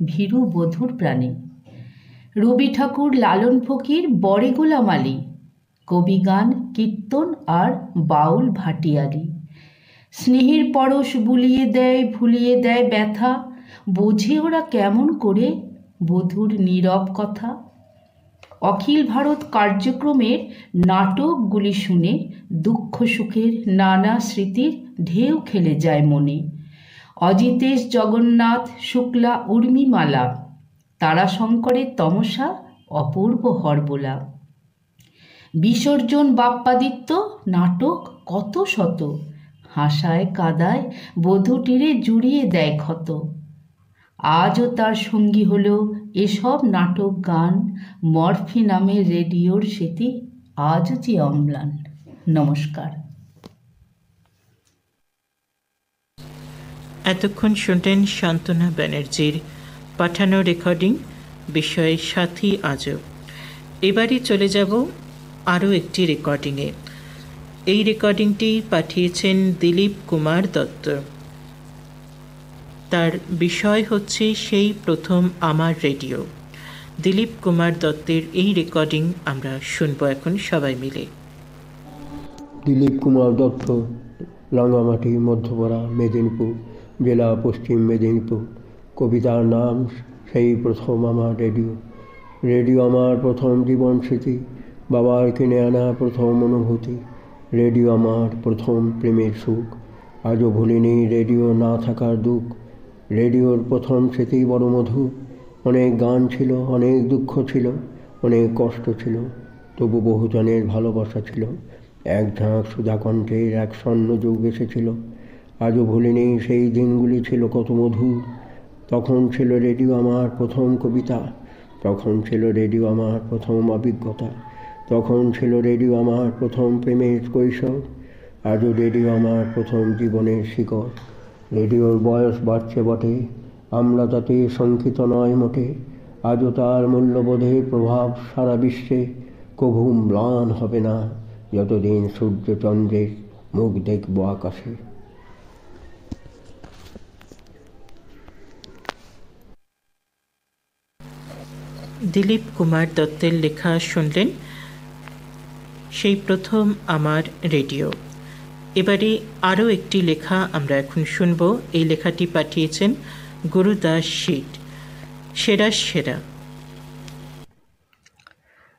ভীরু বধূর প্রাণে। রবি ঠাকুর, লালন ফকির, বড়ে গোলাম আলী, কবি গান, কীর্তন আর বাউল ভাটিয়ালি। স্নেহের পরশ বুলিয়ে দেয়, ভুলিয়ে দেয় ব্যথা, বোঝে ওরা কেমন করে বধূর নীরব কথা। অখিল ভারত কার্যক্রমের নাটকগুলি শুনে দুঃখ সুখের নানা স্মৃতির ঢেউ খেলে যায় মনে। অজিতেশ, জগন্নাথ, শুক্লা, উর্মিমালা, তারাশঙ্করের তমসা, অপূর্ব হরবোলা। বিসর্জন, বাপ্পাদিত্য, নাটক কত শত, হাসায় কাদায় বধূটিরে জুড়িয়ে দেয় ক্ষত। আজও তার সঙ্গী হলো এসব নাটক গান, মরফি নামের রেডিওর স্মৃতি আজও যে অম্লান। নমস্কার। এতক্ষণ শুনলেন শান্তনা ব্যানার্জির পাঠানো রেকর্ডিং, বিষয়ে সাথী আজব। এবারে চলে যাব আরও একটি রেকর্ডিংয়ে। এই রেকর্ডিংটি পাঠিয়েছেন দিলীপ কুমার দত্ত। তার বিষয় হচ্ছে সেই প্রথম আমার রেডিও। দিলীপ কুমার দত্তের এই রেকর্ডিং আমরা শুনবো এখন সবাই মিলে। দিলীপ কুমার দত্ত, রাঙামাটি, মধ্যপাড়া, মেদিনীপুর জেলা, পশ্চিম মেদিনীপুর। কবিতার নাম সেই প্রথম আমার রেডিও। রেডিও আমার প্রথম জীবন স্মৃতি, বাবার কিনে আনা প্রথম অনুভূতি। রেডিও আমার প্রথম প্রেমের সুখ, আজও ভুলিনি রেডিও না থাকার দুঃখ। রেডিওর প্রথম স্মৃতি বড় মধুর। অনেক গান ছিল, অনেক দুঃখ ছিল, অনেক কষ্ট ছিল, তবু বহুজনের ভালোবাসা ছিল। এক ঝাঁক সুধা কণ্ঠের এক স্বর্ণযুগ এসেছিল। আজও ভুলিনি সেই দিনগুলি ছিল কত মধুর। তখন ছিল রেডিও আমার প্রথম কবিতা, তখন ছিল রেডিও আমার প্রথম অভিজ্ঞতা, তখন ছিল রেডিও আমার প্রথম প্রেমের কৈশোর। আজও রেডিও আমার প্রথম জীবনের শিকড়। রেডিওর বয়স বাড়ছে বটে, আমরা তাতে শঙ্কিত নয় মোটে। আজও তার মূল্যবোধের প্রভাব সারা বিশ্বে কভু ম্লান হবে না, যতদিন সূর্যচন্দ্রের মুখ দেখব আকাশে। দিলীপ কুমার দত্তের লেখা শুনলেন, সেই প্রথম আমার রেডিও। এবারে আরও একটি লেখা আমরা এখন শুনব। এই লেখাটি পাঠিয়েছেন গুরুদাস শীট। সেরা সেরা।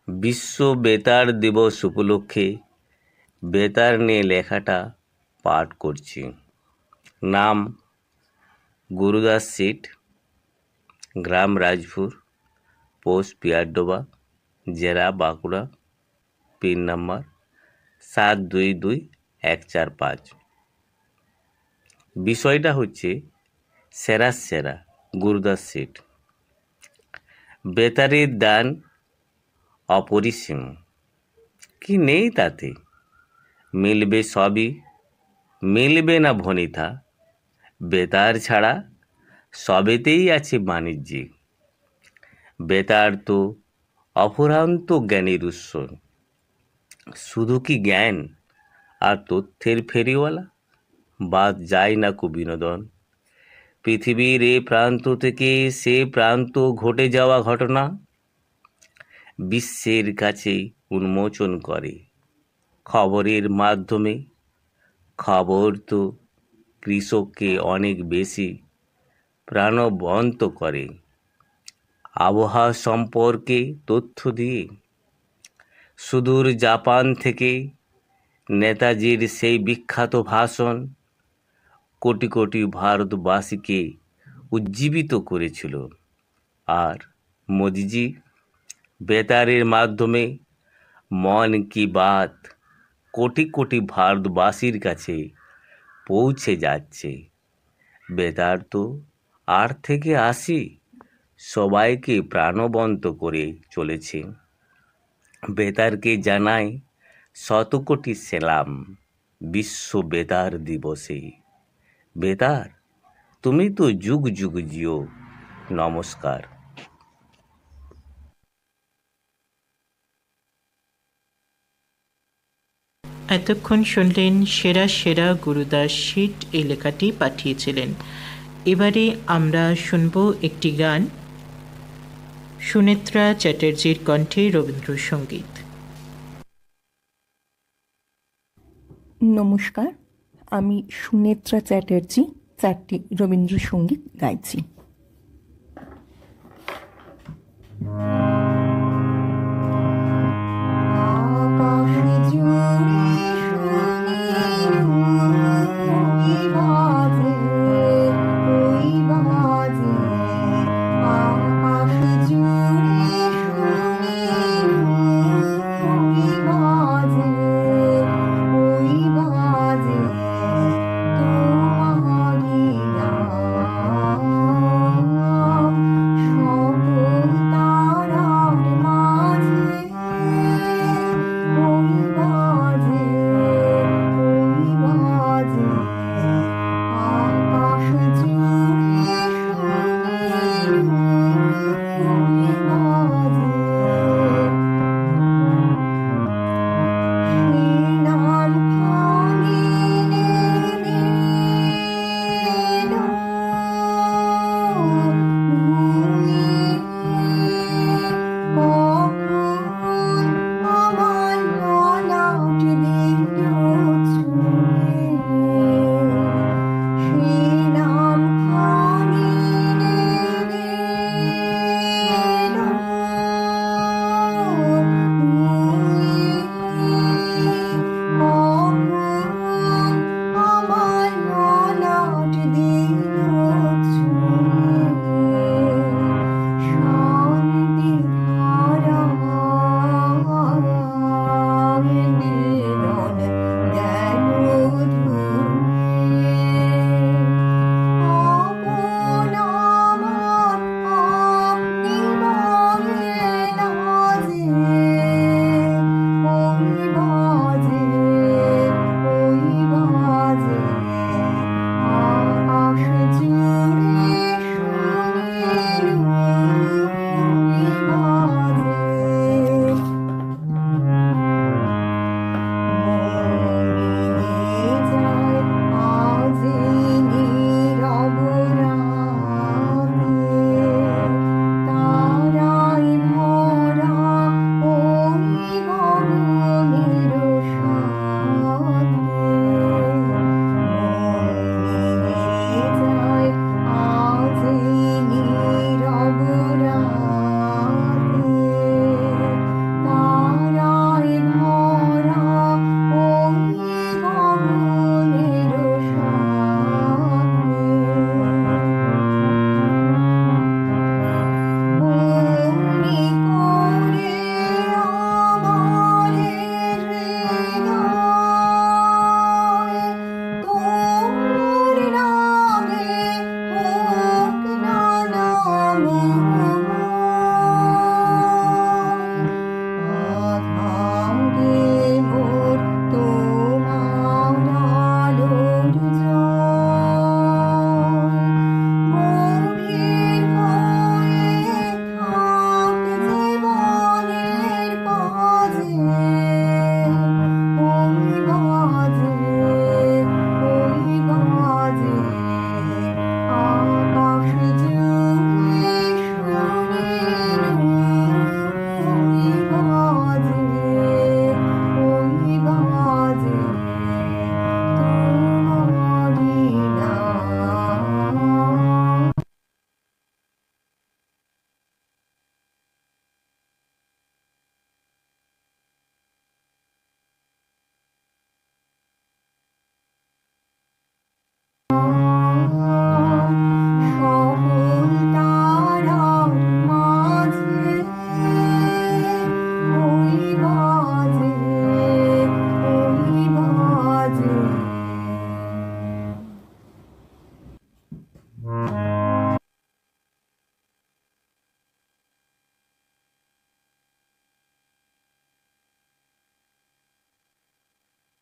বিশ্ব বেতার দিবস উপলক্ষে বেতার নিয়ে লেখাটা পাঠ করছি। নাম গুরুদাস শীট, গ্রাম রাজপুর, পোস্ট পিয়ারডোবা, জেলা বাঁকুড়া, পিন নাম্বার 722145। বিষয়টা হচ্ছে সেরা সেরা গুরুদাস শীট। বেতারের দান অপরিসীম, কি নেই তাতে, মিলবে সবই, মিলবে না ভনিতা। বেতার ছাড়া সবেতেই আছে বাণিজ্যিক। বেতার তো অফুরন্ত জ্ঞানের উৎস, শুধু কি জ্ঞান আর তথ্যের ফেরিওয়ালা, বাদ যায় না কো বিনোদন। পৃথিবীর এ প্রান্ত থেকে সে প্রান্ত ঘটে যাওয়া ঘটনা বিশ্বের কাছে উন্মোচন করে খবরের মাধ্যমে। খবর তো কৃষককে অনেক বেশি প্রাণবন্ত করে আবহাওয়া সম্পর্কে তথ্য দিয়ে। সুদূর জাপান থেকে নেতাজির সেই বিখ্যাত ভাষণ কোটি কোটি ভারতবাসীকে উজ্জীবিত করেছিল। আর মোদিজি বেতারের মাধ্যমে মন কি বাত কোটি কোটি ভারতবাসীর কাছে পৌঁছে যাচ্ছে। বেতার তো 8 থেকে 80 সবাইকে প্রাণবন্ত করে চলেছে। বেতারকে জানাই শত কোটি সেলাম বিশ্ব বেতার দিবসে। বেতার, তুমি তো যুগ যুগ জিও। নমস্কার। এতক্ষণ শুনলেন সেরা সেরা গুরুদাস শীট। এই লেখাটি পাঠিয়েছিলেন। এবারে আমরা শুনব একটি গান, সুনেত্রা চ্যাটার্জির কণ্ঠে রবীন্দ্রসঙ্গীত। নমস্কার, আমি সুনেত্রা চ্যাটার্জি 4টি রবীন্দ্রসঙ্গীত গাইছি।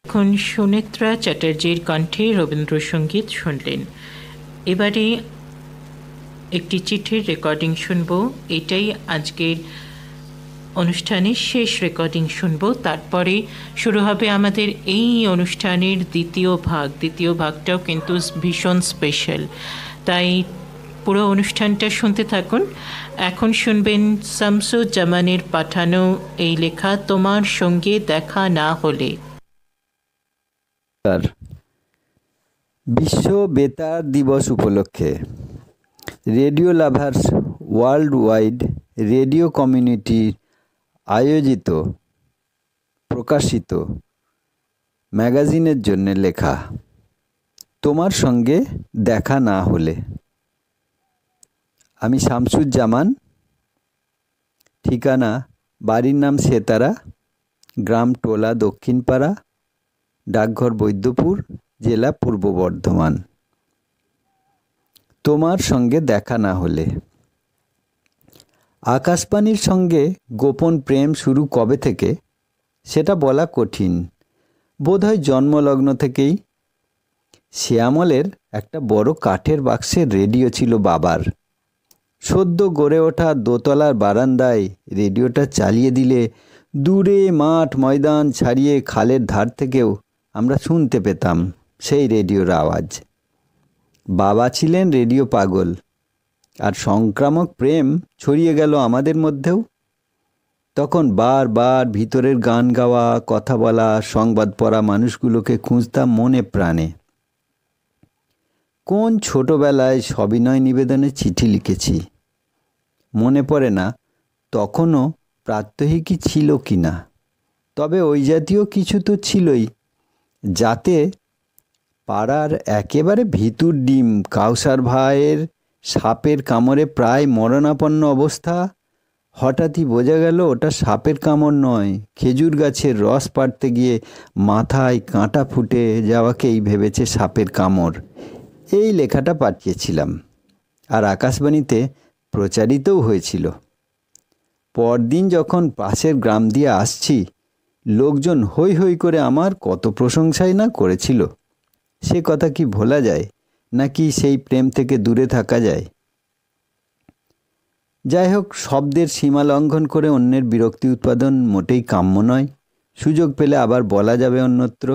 এখন সুনেত্রা চ্যাটার্জির কণ্ঠে রবীন্দ্রসঙ্গীত শুনলেন। এবারে একটি চিঠির রেকর্ডিং শুনব। এটাই আজকের অনুষ্ঠানের শেষ রেকর্ডিং শুনব। তারপরে শুরু হবে আমাদের এই অনুষ্ঠানের দ্বিতীয় ভাগ। দ্বিতীয় ভাগটাও কিন্তু ভীষণ স্পেশাল, তাই পুরো অনুষ্ঠানটা শুনতে থাকুন। এখন শুনবেন শামসুজ্জামানের পাঠানো এই লেখা তোমার সঙ্গে দেখা না হলে। বিশ্ব বেতার দিবস উপলক্ষে radio Lovers World Wide Radio community আয়োজিত প্রকাশিত ম্যাগাজিনের জন্য লেখা তোমার সঙ্গে দেখা না হলে। আমি শামসুজ্জামান, ঠিকানা বাড়ির নাম সেতারা, গ্রাম টোলা দক্ষিণপাড়া, ডাকঘর বৈদ্যপুর, জেলা পূর্ব বর্ধমান। তোমার সঙ্গে দেখা না হলে। আকাশবাণীর সঙ্গে গোপন প্রেম শুরু কবে থেকে সেটা বলা কঠিন। বোধহয় জন্মলগ্ন থেকেই। শ্যামলের একটা বড় কাঠের বাক্সের রেডিও ছিল বাবার। সদ্য গড়ে ওঠা দোতলার বারান্দায় রেডিওটা চালিয়ে দিলে দূরে মাঠ ময়দান ছাড়িয়ে খালের ধার থেকেও আমরা শুনতে পেতাম সেই রেডিওর আওয়াজ। বাবা ছিলেন রেডিও পাগল, আর সংক্রামক প্রেম ছড়িয়ে গেল আমাদের মধ্যেও। তখন বারবার ভিতরের গান গাওয়া, কথা বলা, সংবাদ পড়া মানুষগুলোকে খুঁজতাম মনে প্রাণে। কোন ছোটবেলায় সবিনয় নিবেদনে চিঠি লিখেছি মনে পড়ে না, তখনও প্রাত্যহিকই ছিল কি না। তবে ওই জাতীয় কিছু তো ছিলই, যাতে পাড়ার একেবারে ভিতুর ডিম কাউসার ভাইয়ের সাপের কামড়ে প্রায় মরণাপন্ন অবস্থা, হঠাৎই বোঝা গেল ওটা সাপের কামড় নয়, খেজুর গাছের রস পাড়তে গিয়ে মাথায় কাঁটা ফুটে যাওয়াকেই ভেবেছে সাপের কামড়। এই লেখাটা পাঠিয়েছিলাম, আর আকাশবাণীতে প্রচারিতও হয়েছিল। পরদিন যখন পাশের গ্রাম দিয়ে আসছি, লোকজন হৈ হৈ করে আমার কত প্রশংসাই না করেছিল। সে কথা কি ভোলা যায়, নাকি সেই প্রেম থেকে দূরে থাকা যায়? যাই হোক, শব্দের সীমা লঙ্ঘন করে অন্যের বিরক্তি উৎপাদন মোটেই কাম্য নয়। সুযোগ পেলে আবার বলা যাবে অন্যত্র।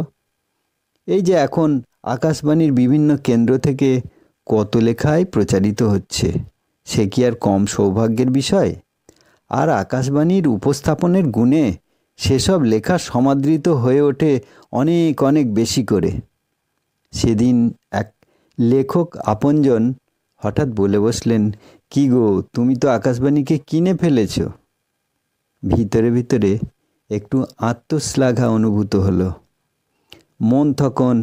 এই যে এখন আকাশবাণীর বিভিন্ন কেন্দ্র থেকে কত লেখাই প্রচারিত হচ্ছে, সে কি আর কম সৌভাগ্যের বিষয়? আর আকাশবাণীর উপস্থাপনের গুণে সেসব লেখা সমাদৃত হয়ে ওঠে অনেক অনেক বেশি করে। সেদিন এক লেখক আপনজন হঠাৎ বলে বসলেন, কি গো, তুমি তো আকাশবাণীকে কিনে ফেলেছ। ভিতরে ভিতরে একটু আত্মশ্লাঘা অনুভূত হলো। মন তখন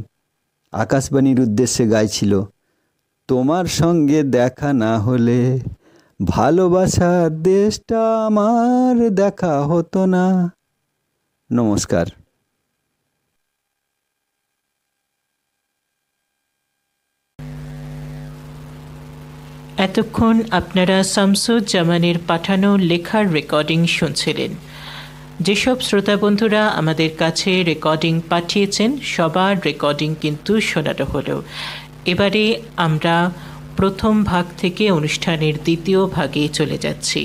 আকাশবাণীর উদ্দেশ্যে গাইছিল, তোমার সঙ্গে দেখা না হলে ভালোবাসার দেশটা আমার দেখা হতো না। নমস্কার। এতক্ষণ আপনারা শামসুজ্জামানের পাঠানো লেখার রেকর্ডিং শুনছিলেন। যেসব শ্রোতা বন্ধুরা আমাদের কাছে রেকর্ডিং পাঠিয়েছেন, সবার রেকর্ডিং কিন্তু শোনানো হলো। এবারে আমরা প্রথম ভাগ থেকে অনুষ্ঠানের দ্বিতীয় ভাগে চলে যাচ্ছি।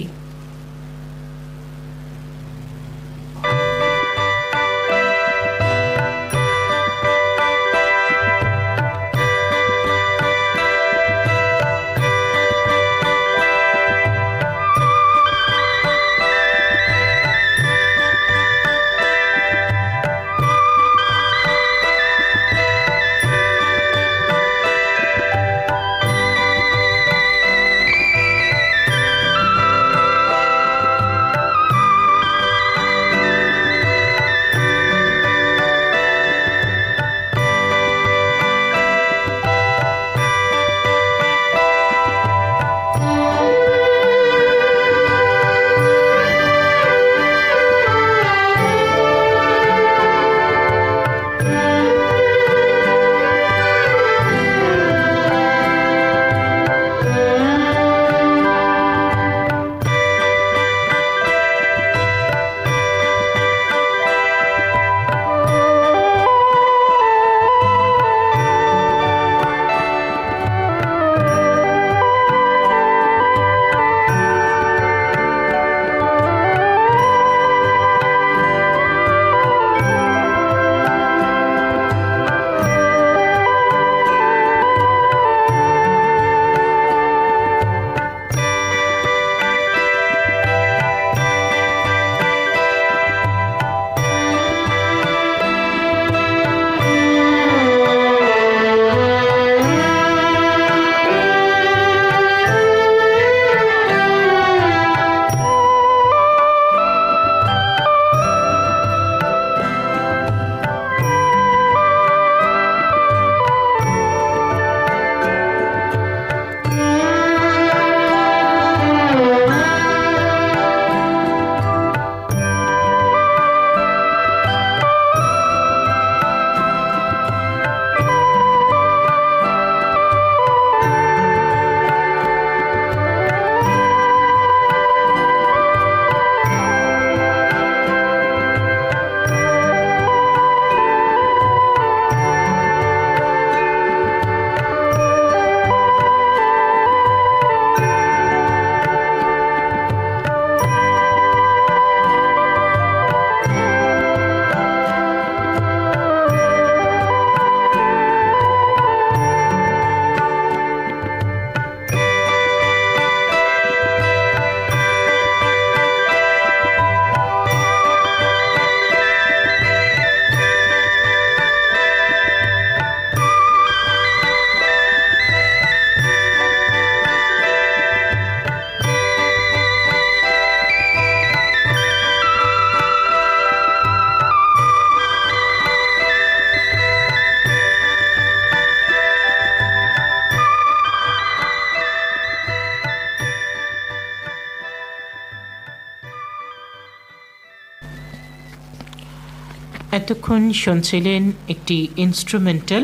এতক্ষণ শুনছিলেন একটি ইনস্ট্রুমেন্টাল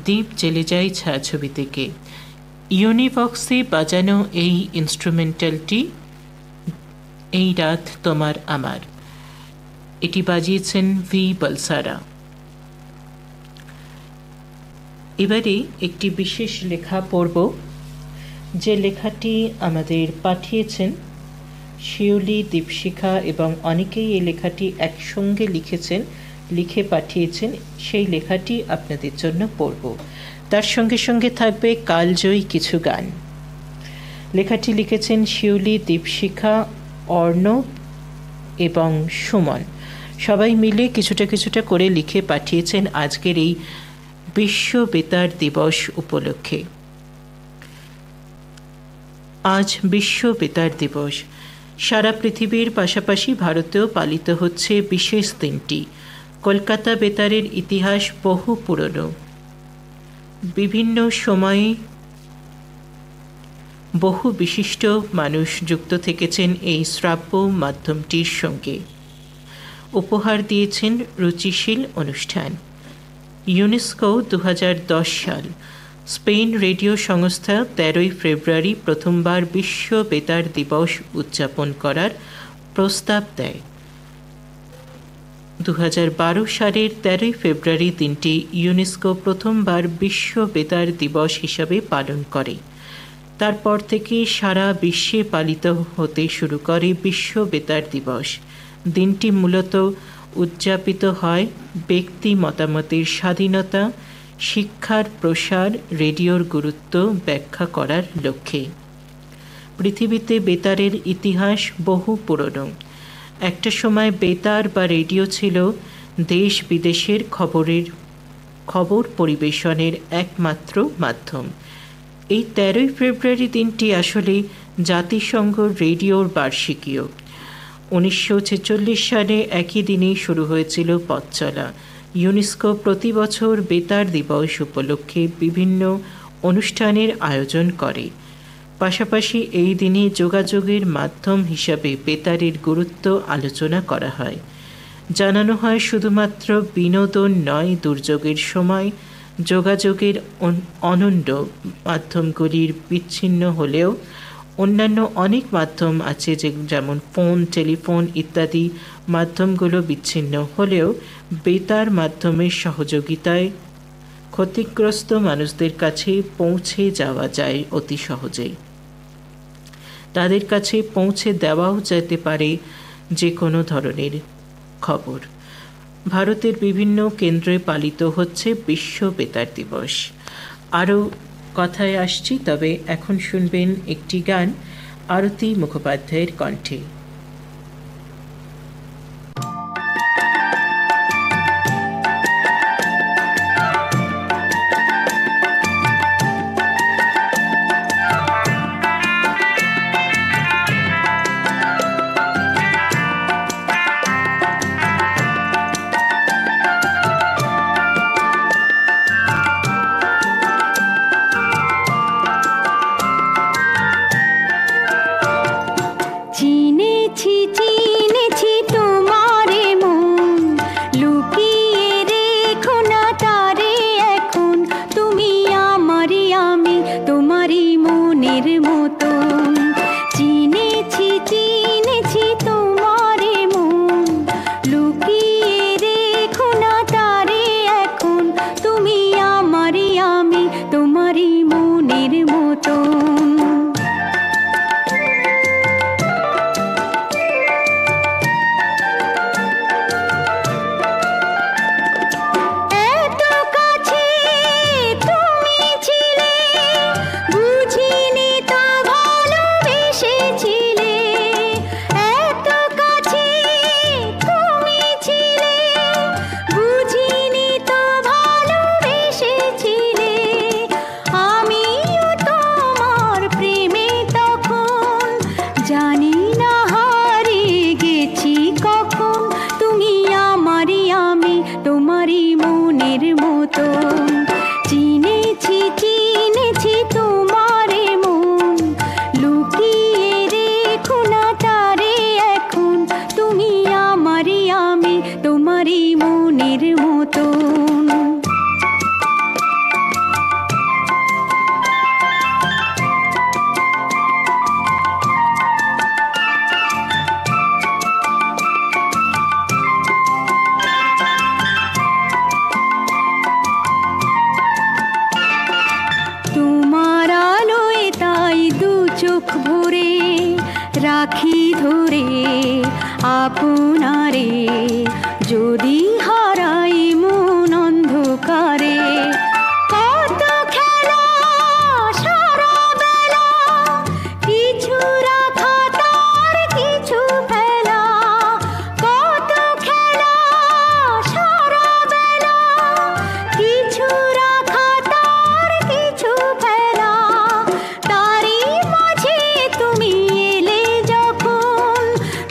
দ্বীপ জেলে যায় ছায়াছবি থেকে। ইউনিভক্সে বাজানো এই ইনস্ট্রুমেন্টালটি এই রাত তোমার আমার, এটি বাজিয়েছেন ভি বলসারা। এবারে একটি বিশেষ লেখা পড়ব, যে লেখাটি আমাদের পাঠিয়েছেন শিউলি, দীপশিখা এবং অনেকেই এই লেখাটি একসঙ্গে লিখে পাঠিয়েছেন। সেই লেখাটি আপনাদের জন্য পড়ব। তার সঙ্গে সঙ্গে থাকবে কালজয়ী কিছু গান। লেখাটি লিখেছেন শিউলি, দীপশিখা, অর্ণব এবং সুমন। সবাই মিলে কিছুটা কিছুটা করে লিখে পাঠিয়েছেন আজকের এই বিশ্ব বেতার দিবস উপলক্ষে। আজ বিশ্ব বেতার দিবস। সারা পৃথিবীর পাশাপাশি ভারতেও পালিত হচ্ছে বিশেষ দিনটি। কলকাতা বেতারের ইতিহাস বহু পুরনো। বিভিন্ন সময়ে বহু বিশিষ্ট মানুষ যুক্ত থেকেছেন এই শ্রাব্য মাধ্যমটির সঙ্গে। উপহার দিয়েছেন রুচিশীল অনুষ্ঠান। ইউনেস্কো 2010 সাল স্পেন রেডিও সংস্থা 13 ফেব্রুয়ারি প্রথমবার বিশ্ব বেতার দিবস উদযাপন করার প্রস্তাব দেয়। 2012 সালের 13 ফেব্রুয়ারি দিনটি ইউনেস্কো প্রথমবার বিশ্ব বেতার দিবস হিসাবে পালন করে। তারপর থেকে সারা বিশ্বে পালিত হতে শুরু করে বিশ্ব বেতার দিবস। দিনটি মূলত উদযাপিত হয় ব্যক্তি মতামতের স্বাধীনতা, শিক্ষার প্রসার, রেডিওর গুরুত্ব ব্যাখ্যা করার লক্ষ্যে। পৃথিবীতে বেতারের ইতিহাস বহু পুরনো। একটা সময় বেতার বা রেডিও ছিল দেশ বিদেশের খবর পরিবেশনের একমাত্র মাধ্যম। এই 13 ফেব্রুয়ারি দিনটি আসলে জাতিসংঘ রেডিওর বার্ষিকীও। 1946 সালে একই দিনেই শুরু হয়েছিল পথ চলা। ইউনেস্কো প্রতি বছর বেতার দিবস উপলক্ষে বিভিন্ন অনুষ্ঠানের আয়োজন করে। পাশাপাশি এই দিনে যোগাযোগের মাধ্যম হিসাবে বেতারের গুরুত্ব আলোচনা করা হয়। জানানো হয় শুধুমাত্র বিনোদন নয়, দুর্যোগের সময় যোগাযোগের অনন্য মাধ্যমগুলির বিচ্ছিন্ন হলেও অন্যান্য অনেক মাধ্যম আছে, যেমন ফোন, টেলিফোন ইত্যাদি মাধ্যমগুলো বিচ্ছিন্ন হলেও বেতার মাধ্যমের সহযোগিতায় ক্ষতিগ্রস্ত মানুষদের কাছে পৌঁছে যাওয়া যায় অতি সহজেই। তাদের কাছে পৌঁছে দেওয়াও যেতে পারে যে কোনো ধরনের খবর। ভারতের বিভিন্ন কেন্দ্রে পালিত হচ্ছে বিশ্ব বেতার দিবস। আরও কথায় আসছি, তবে এখন শুনবেন একটি গান আরতি মুখোপাধ্যায়ের কণ্ঠে। চিনে রাখি ধরে আপনারে, যদি হারাই মন অন্ধকারে। কত খেলা সারা বেলা, কিছু রাখা তার কিছু ফেলা। কত খেলা সারা বেলা, কিছু রাখা তার কিছু ফেলা। তারই মাঝে তুমি এলে যখন,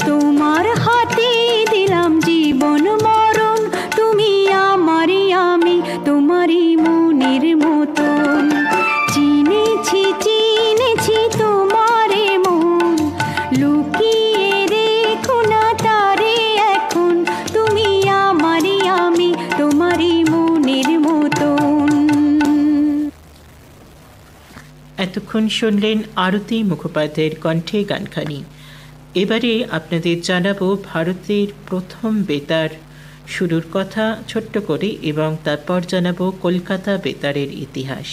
তোমার হাতে দিলাম জীবন মরণ। তুমি আমারই আমি, তোমারই মনের মতন। চিনেছি চিনেছি তোমারে মন, লুকিয়ে রেখো না তারে এখন। তুমি আমারই আমি, তোমারই মনের মতন। এতক্ষণ শুনলেন আরতি মুখোপাধ্যায়ের কণ্ঠে গানখানি। এবারে আপনাদের জানাবো ভারতের প্রথম বেতার শুরুর কথা ছোট্ট করে, এবং তারপর জানাবো কলকাতা বেতারের ইতিহাস।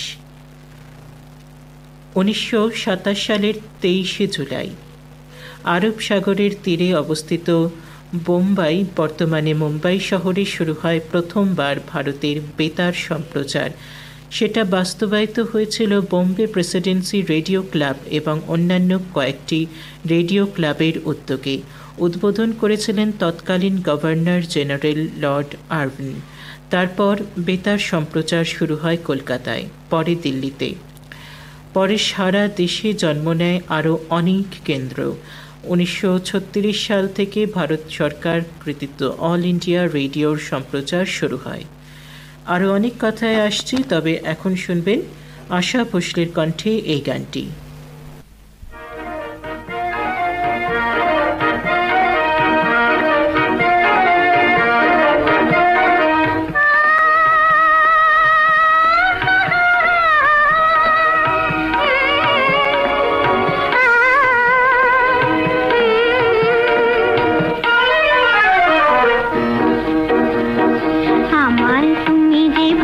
1927 সালের 23শে জুলাই আরব সাগরের তীরে অবস্থিত বোম্বাই, বর্তমানে মুম্বাই শহরে শুরু হয় প্রথমবার ভারতের বেতার সম্প্রচার। সেটা বাস্তবায়িত হয়েছিল বোম্বে প্রেসিডেন্সি রেডিও ক্লাব এবং অন্যান্য কয়েকটি রেডিও ক্লাবের উদ্যোগে। উদ্বোধন করেছিলেন তৎকালীন গভর্নর জেনারেল লর্ড আরভিন। তারপর বেতার সম্প্রচার শুরু হয় কলকাতায়, পরে দিল্লিতে। পরে সারা দেশে জন্ম নেয় আরও অনেক কেন্দ্র। 1936 সাল থেকে ভারত সরকার কর্তৃক অল ইন্ডিয়া রেডিওর সম্প্রচার শুরু হয়। আরও অনেক কথায় আসছি, তবে এখন শুনবেন আশা ভোসলের কণ্ঠে এই গানটি।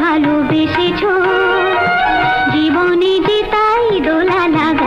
ভালোবেসেছো জীবনে যে তাই দোলা লাগা।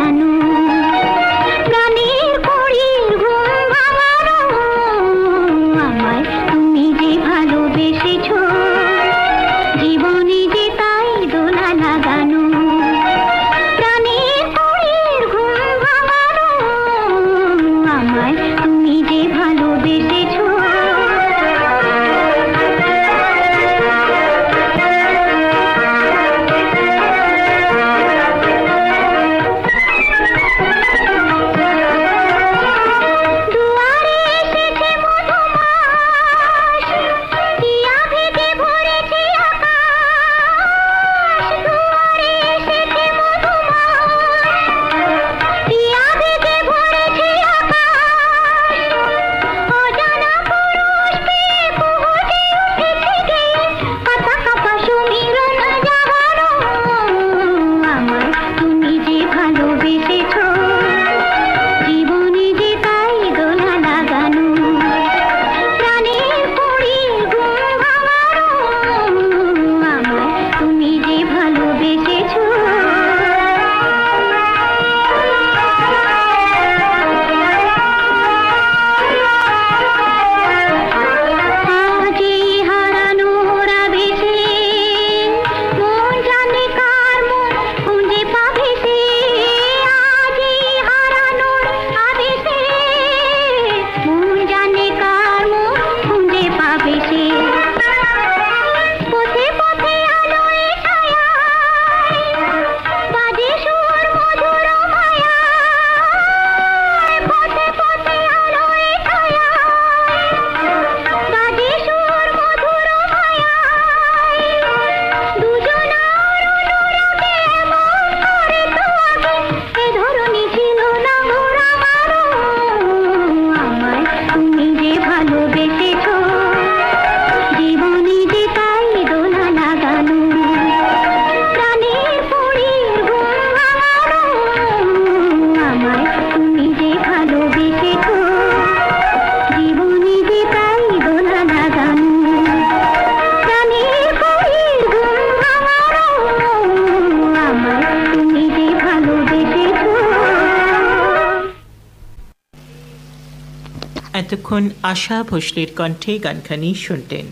এতক্ষণ আশা ভোসলের কণ্ঠে গানখানি শুনলেন।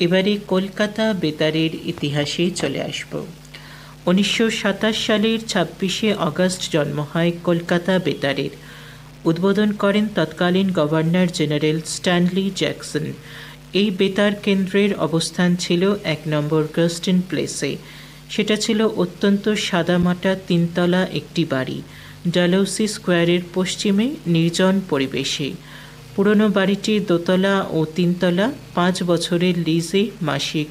এবারে কলকাতা বেতারের ইতিহাসে চলে আসব। 1927 সালের 26শে আগস্ট জন্ম হয় কলকাতা বেতারের। উদ্বোধন করেন তৎকালীন গভর্নর জেনারেল স্ট্যানলি জ্যাকসন। এই বেতার কেন্দ্রের অবস্থান ছিল 1 নম্বর গার্স্টন প্লেসে। সেটা ছিল অত্যন্ত সাদামাটা 3তলা একটি বাড়ি, ডালহৌসি স্কোয়ারের পশ্চিমে নির্জন পরিবেশে। পুরনো বাড়িটি দোতলা ও 3তলা 5 বছরের লিজে মাসিক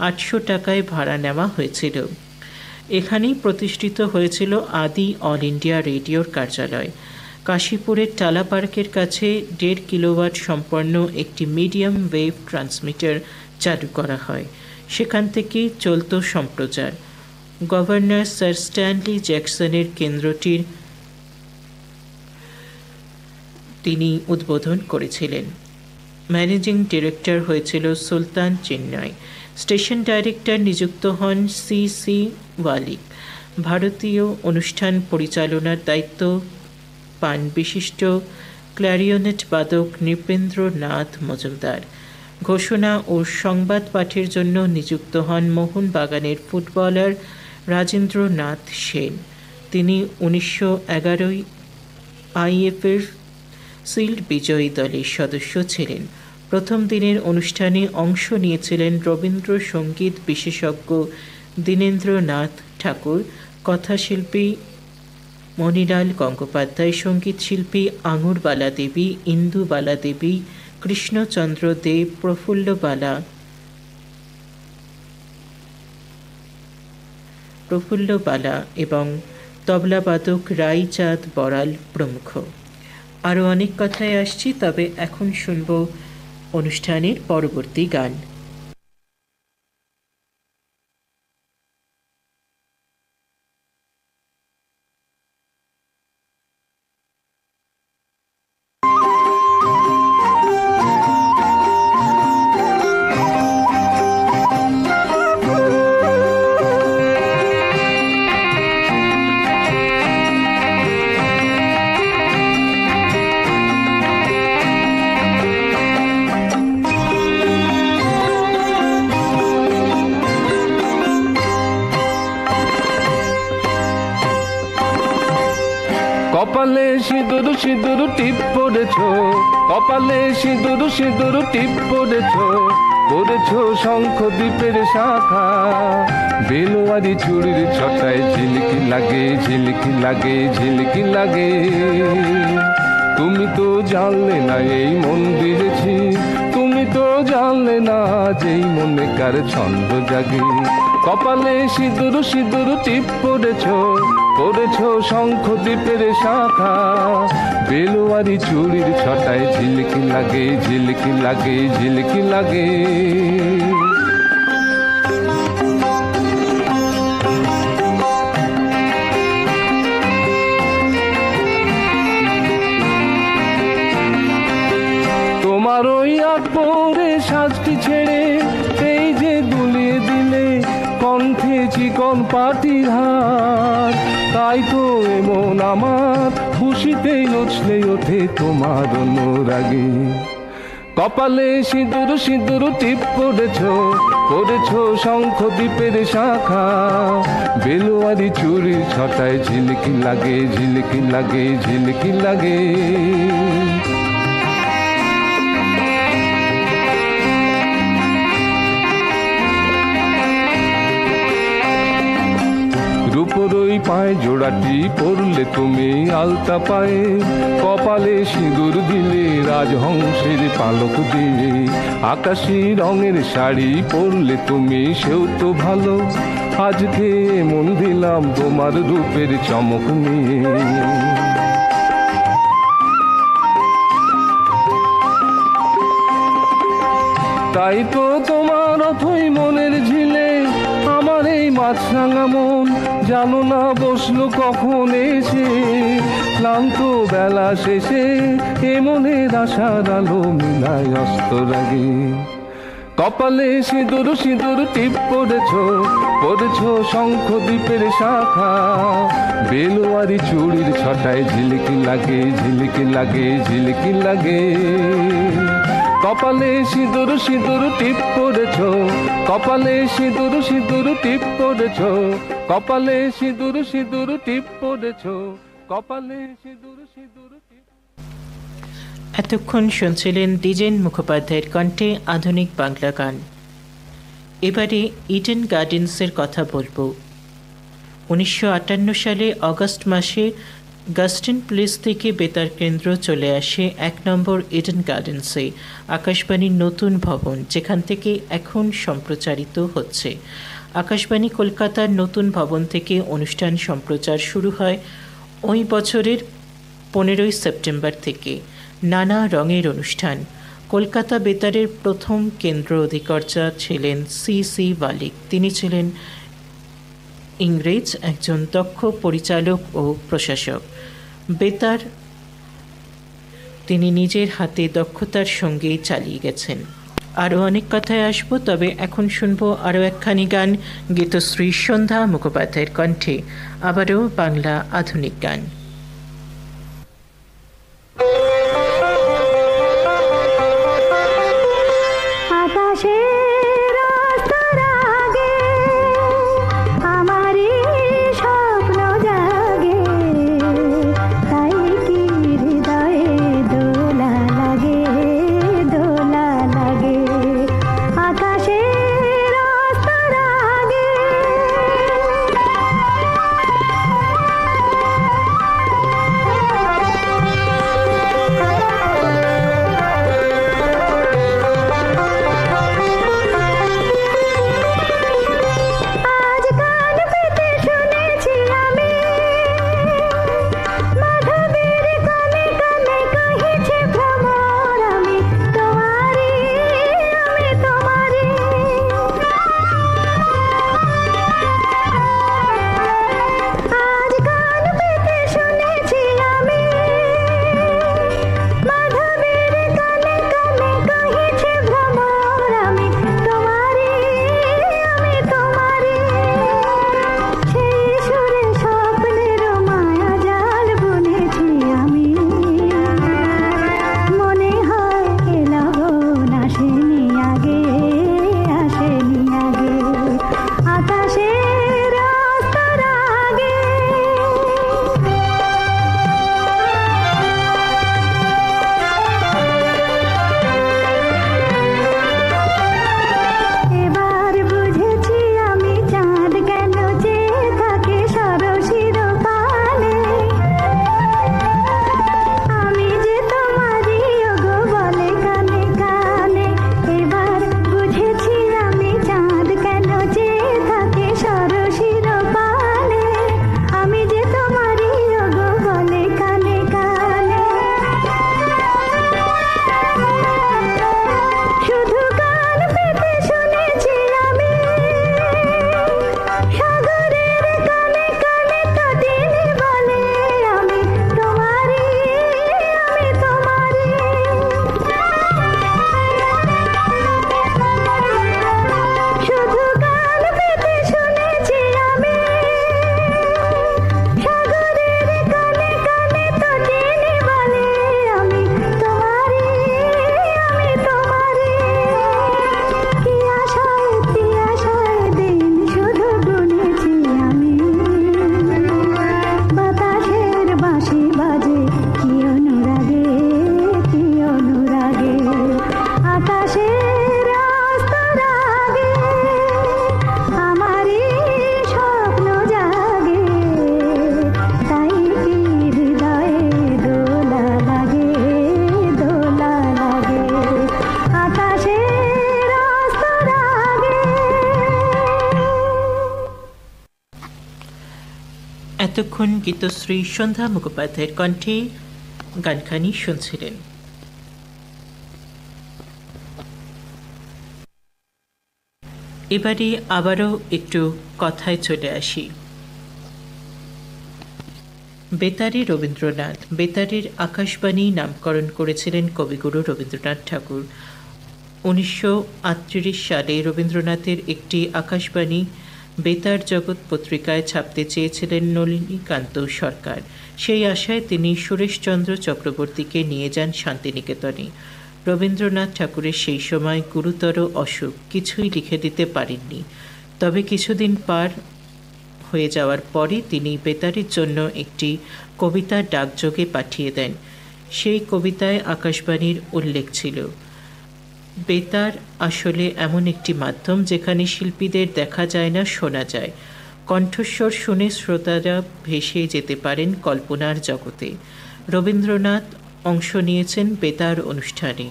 800 টাকায় ভাড়া নেওয়া হয়েছিল। এখানেই প্রতিষ্ঠিত হয়েছিল আদি অল ইন্ডিয়া রেডিওর কার্যালয়। কাশীপুরের টালা পার্কের কাছে 1.5 কিলোওয়াট সম্পন্ন একটি মিডিয়াম ওয়েভ ট্রান্সমিটার চালু করা হয়। সেখান থেকেই চলত সম্প্রচার। গভর্নর স্যার স্ট্যানলি জ্যাকসনের কেন্দ্রটির তিনি উদ্বোধন করেছিলেন। ম্যানেজিং ডিরেক্টর হয়েছিল সুলতান চিন্ময়। স্টেশন ডাইরেক্টর নিযুক্ত হন সি ওয়ালিক। ভারতীয় অনুষ্ঠান পরিচালনার দায়িত্ব পান বিশিষ্ট ক্ল্যারিওনেট বাদক নৃপেন্দ্রনাথ মজুমদার। ঘোষণা ও সংবাদ পাঠের জন্য নিযুক্ত হন মোহনবাগানের ফুটবলার রাজেন্দ্রনাথ সেন। তিনি 1911 আইএফের শিল্ড বিজয়ী দলের সদস্য ছিলেন। প্রথম দিনের অনুষ্ঠানে অংশ নিয়েছিলেন রবীন্দ্রসঙ্গীত বিশেষজ্ঞ দীনেন্দ্রনাথ ঠাকুর, কথাশিল্পী মণিলাল গঙ্গোপাধ্যায়, সঙ্গীত শিল্পী আঙুরবালা দেবী, ইন্দুবালা দেবী, কৃষ্ণচন্দ্র দেব, প্রফুল্লবালা এবং তবলাবাদক রাইচাঁদ বড়াল প্রমুখ। আরও অনেক কথায় আসছি, তবে এখন শুনব অনুষ্ঠানের পরবর্তী গান। কপালে সিঁদুর সিঁদুর টিপ পড়েছ, কপালে সিঁদুর সিঁদুর টিপ পড়েছ, পড়েছ শঙ্খ দ্বীপের শাখা, বেলোয়ারি চুড়ির ছটায় ঝিলকি লাগে, ঝিলকি লাগে, ঝিলকি লাগে। তুমি তো জানলে না এই মন দিয়েছি, তুমি তো জানলে না যেই মনে কার ছন্দ জাগে। কপালে সিঁদুর সিঁদুর টিপ পড়েছ, পড়েছ শঙ্খ দ্বীপের শাখা, বেলোয়ারি চুড়ির ছটায় ঝিলকি লাগে, ঝিলকি লাগে, ঝিলকি লাগে। তোমার ওই আটপৌরে সাজটি ছেড়ে এই যে দুলিয়ে দিলে কণ্ঠে চিকন পাটির হার, তাই তো এমন আমার খুশিতেই নচলে ওঠে তোমার অনুরাগে। কপালে সিঁদুর সিঁদুর টিপ পড়েছ, পড়েছ শঙ্খ দ্বীপের শাখা, বেলোয়ারি চুড়ির ছটায় ঝিলকি লাগে, ঝিলকি লাগে, ঝিলকি লাগে। রূপোর ওই পায়ে জোড়াটি পরলে তুমি আলতা পায়ে, কপালে সিঁদুর দিলে রাজহংসের পালক দিয়ে, আকাশি রঙের শাড়ি পরলে তুমি সেও তো ভালো, আজকে মন দিলাম তোমার রূপের চমক নিয়ে। তাই তো তোমার অথই মনের ঝিলে আমার এই মাছরাঙা মন জানো না বসলো কখন এসে, ক্লান্ত বেলা শেষে এ মনের আশার আলো মিলায় অস্ত লাগে। কপালে সিঁদুর সিঁদুর টিপ পড়েছ, পড়েছ শঙ্খ দ্বীপের শাখা। বেলোয়ারি চুড়ির ছটায় ঝিলিকি লাগে, ঝিলিকি লাগে, ঝিলিকি লাগে। কপালে সিঁদুর সিঁদুর টিপ পড়েছ, কপালে সিঁদুর সিঁদুর টিপ পড়েছ, কপালে সিঁদুর সিঁদুর টিপ পড়েছ, কপালে সিঁদুর সিঁদুর টিপ। এতক্ষণ শুনছিলেন দ্বিজেন মুখোপাধ্যায়ের কণ্ঠে আধুনিক বাংলা গান। এবারে ইডেন গার্ডেন্সের কথা বলবো। 1958 সালে অগস্ট মাসে গাস্টিন প্লেস থেকে বেতার কেন্দ্র চলে আসে 1 নম্বর ইডেন গার্ডেন্সে, আকাশবাণীর নতুন ভবন, যেখান থেকে এখন সম্প্রচারিত হচ্ছে। আকাশবাণী কলকাতার নতুন ভবন থেকে অনুষ্ঠান সম্প্রচার শুরু হয় ওই বছরের 15 সেপ্টেম্বর থেকে। নানা রঙের অনুষ্ঠান। কলকাতা বেতারের প্রথম কেন্দ্র অধিকর্তা ছিলেন সি ওয়ালিক। তিনি ছিলেন ইংরেজ, একজন দক্ষ পরিচালক ও প্রশাসক। বেতার তিনি নিজের হাতে দক্ষতার সঙ্গেই চালিয়ে গেছেন। আরও অনেক কথায় আসবো, তবে এখন শুনবো আরও একখানি গান, গীতশ্রী সন্ধ্যা মুখোপাধ্যায়ের কণ্ঠে, আবারও বাংলা আধুনিক গান। এতক্ষণ গীতশ্রী সন্ধ্যা মুখোপাধ্যায়ের কণ্ঠে গানখানি শুনছিলেন। এবারে আবারও একটু কথায় চলে আসি। বেতারে রবীন্দ্রনাথ। বেতারের আকাশবাণী নামকরণ করেছিলেন কবিগুরু রবীন্দ্রনাথ ঠাকুর। 1938 সালে রবীন্দ্রনাথের একটি আকাশবাণী বেতার জগৎ পত্রিকায় ছাপতে চেয়েছিলেন নলিনীকান্ত সরকার। সেই আশায় তিনি সুরেশচন্দ্র চক্রবর্তীকে নিয়ে যান শান্তিনিকেতনে। রবীন্দ্রনাথ ঠাকুরের সেই সময় গুরুতর অসুখ, কিছুই লিখে দিতে পারেননি। তবে কিছুদিন পার হয়ে যাওয়ার পরে তিনি বেতারের জন্য একটি কবিতা ডাকযোগে পাঠিয়ে দেন। সেই কবিতায় আকাশবাণীর উল্লেখ ছিল, বেতার আসলে এমন একটি মাধ্যম যেখানে শিল্পীদের দেখা যায় না, শোনা যায়। কণ্ঠস্বর শুনে শ্রোতারা ভেসে যেতে পারেন কল্পনার জগতে। রবীন্দ্রনাথ অংশ নিয়েছেন বেতার অনুষ্ঠানে।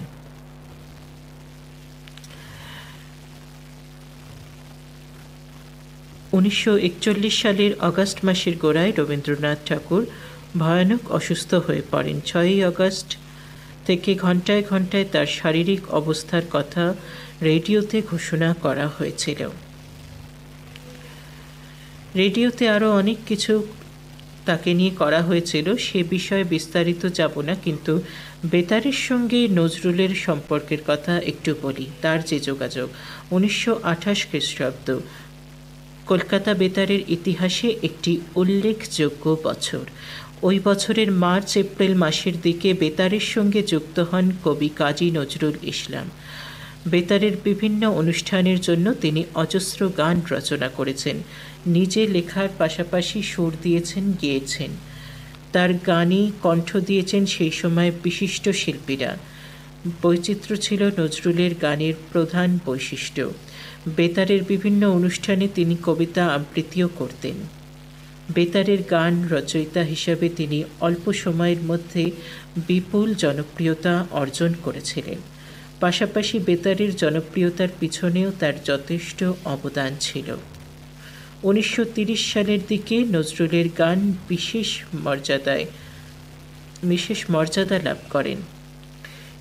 উনিশশো 1941 সালের আগস্ট মাসের গোড়ায় রবীন্দ্রনাথ ঠাকুর ভয়ানক অসুস্থ হয়ে পড়েন। 6 আগস্ট থেকে ঘন্টায় ঘন্টায় তার শারীরিক অবস্থার কথা রেডিওতে ঘোষণা করা হয়েছিল। রেডিওতে আরও অনেক কিছু তাকে নিয়ে করা হয়েছিল, সে বিষয়ে বিস্তারিত যাব না, কিন্তু বেতারের সঙ্গে নজরুলের সম্পর্কের কথা একটু বলি। তার যে যোগাযোগ 1928 খ্রিস্টাব্দ কলকাতা বেতারের ইতিহাসে একটি উল্লেখযোগ্য বছর। ওই বছরের মার্চ এপ্রিল মাসের দিকে বেতারের সঙ্গে যুক্ত হন কবি কাজী নজরুল ইসলাম। বেতারের বিভিন্ন অনুষ্ঠানের জন্য তিনি অজস্র গান রচনা করেছেন। নিজে লেখার পাশাপাশি সুর দিয়েছেন, গেয়েছেন। তার গানে কণ্ঠ দিয়েছেন সেই সময় বিশিষ্ট শিল্পীরা। বৈচিত্র্য ছিল নজরুলের গানের প্রধান বৈশিষ্ট্য। বেতারের বিভিন্ন অনুষ্ঠানে তিনি কবিতা আবৃত্তিও করতেন। বেতারের গান রচয়িতা হিসাবে তিনি অল্প সময়ের মধ্যে বিপুল জনপ্রিয়তা অর্জন করেছিলেন। পাশাপাশি বেতারের জনপ্রিয়তার পিছনেও তার যথেষ্ট অবদান ছিল। 1930 সালের দিকে নজরুলের গান বিশেষ মর্যাদা লাভ করেন।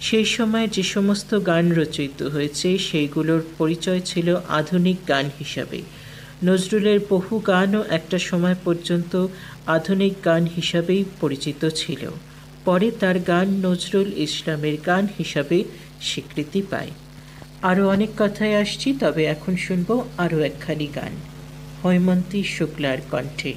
সেই সময় যে সমস্ত গান রচিত হয়েছে সেইগুলোর পরিচয় ছিল আধুনিক গান হিসাবে। নজরুলের বহু গানও একটা সময় পর্যন্ত আধুনিক গান হিসাবেই পরিচিত ছিল। পরে তার গান নজরুল ইসলামের গান হিসাবে স্বীকৃতি পায়। আরও অনেক কথায় আসছি, তবে এখন শুনবো আরও একখানি গান হৈমন্তী শুক্লার কণ্ঠে।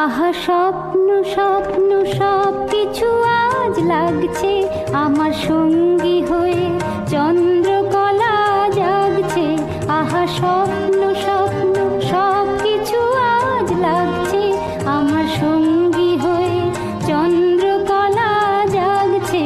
আহা স্বপ্ন স্বপ্ন সব কিছু আজ লাগছে আমার সঙ্গী হয়ে, চন্দ্রকলা জাগছে। আহা স্বপ্ন স্বপ্ন সব কিছু আজ লাগছে আমার সঙ্গী হয়ে, চন্দ্রকলা জাগছে।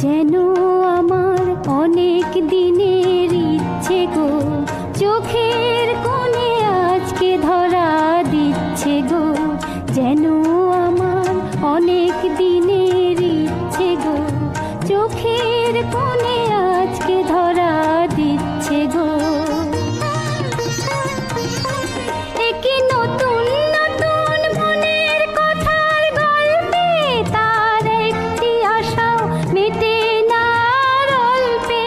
যেন আমার অনেক দিনের ইচ্ছে গো, চোখের কোণে আজকে ধরা দিচ্ছে গো। যেন আমার অনেক দিনের ইচ্ছে গো, চোখের কোণে আজকে ধরা দিচ্ছে গো। একই নতুন নতুন মনের কথার গল্পে তার একটি আশাও মেটে না অল্পে।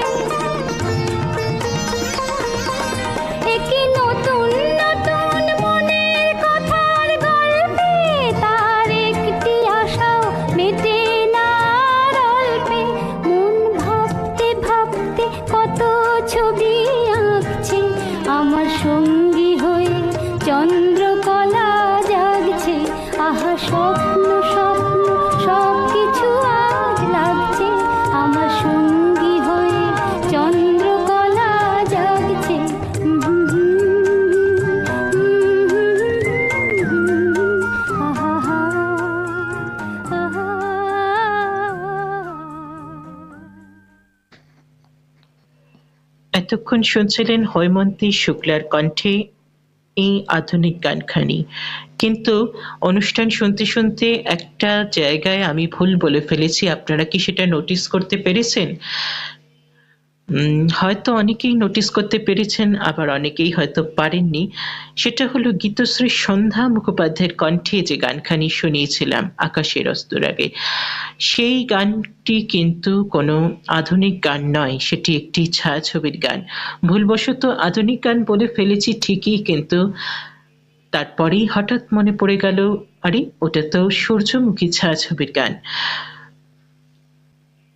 এতক্ষণ শুনছিলেন হৈমন্তী শুক্লার কণ্ঠে এই আধুনিক গানখানি। কিন্তু অনুষ্ঠান শুনতে শুনতে একটা জায়গায় আমি ভুল বলে ফেলেছি। আপনারা কি সেটা নোটিস করতে পেরেছেন? হয়তো অনেকেই নোটিস করতে পেরেছেন, আবার অনেকেই হয়তো পারেননি। সেটা হলো গীতশ্রী সন্ধ্যা মুখোপাধ্যায়ের কণ্ঠে যে গানখানি শুনিয়েছিলাম আকাশের অস্তর আগে, সেই গানটি কিন্তু কোনো আধুনিক গান নয়, সেটি একটি ছায়াছবির গান। ভুলবশত আধুনিক গান বলে ফেলেছি ঠিকই, কিন্তু তারপরেই হঠাৎ মনে পড়ে গেল, আরে ওটা তো সূর্যমুখী ছায়াছবির গান।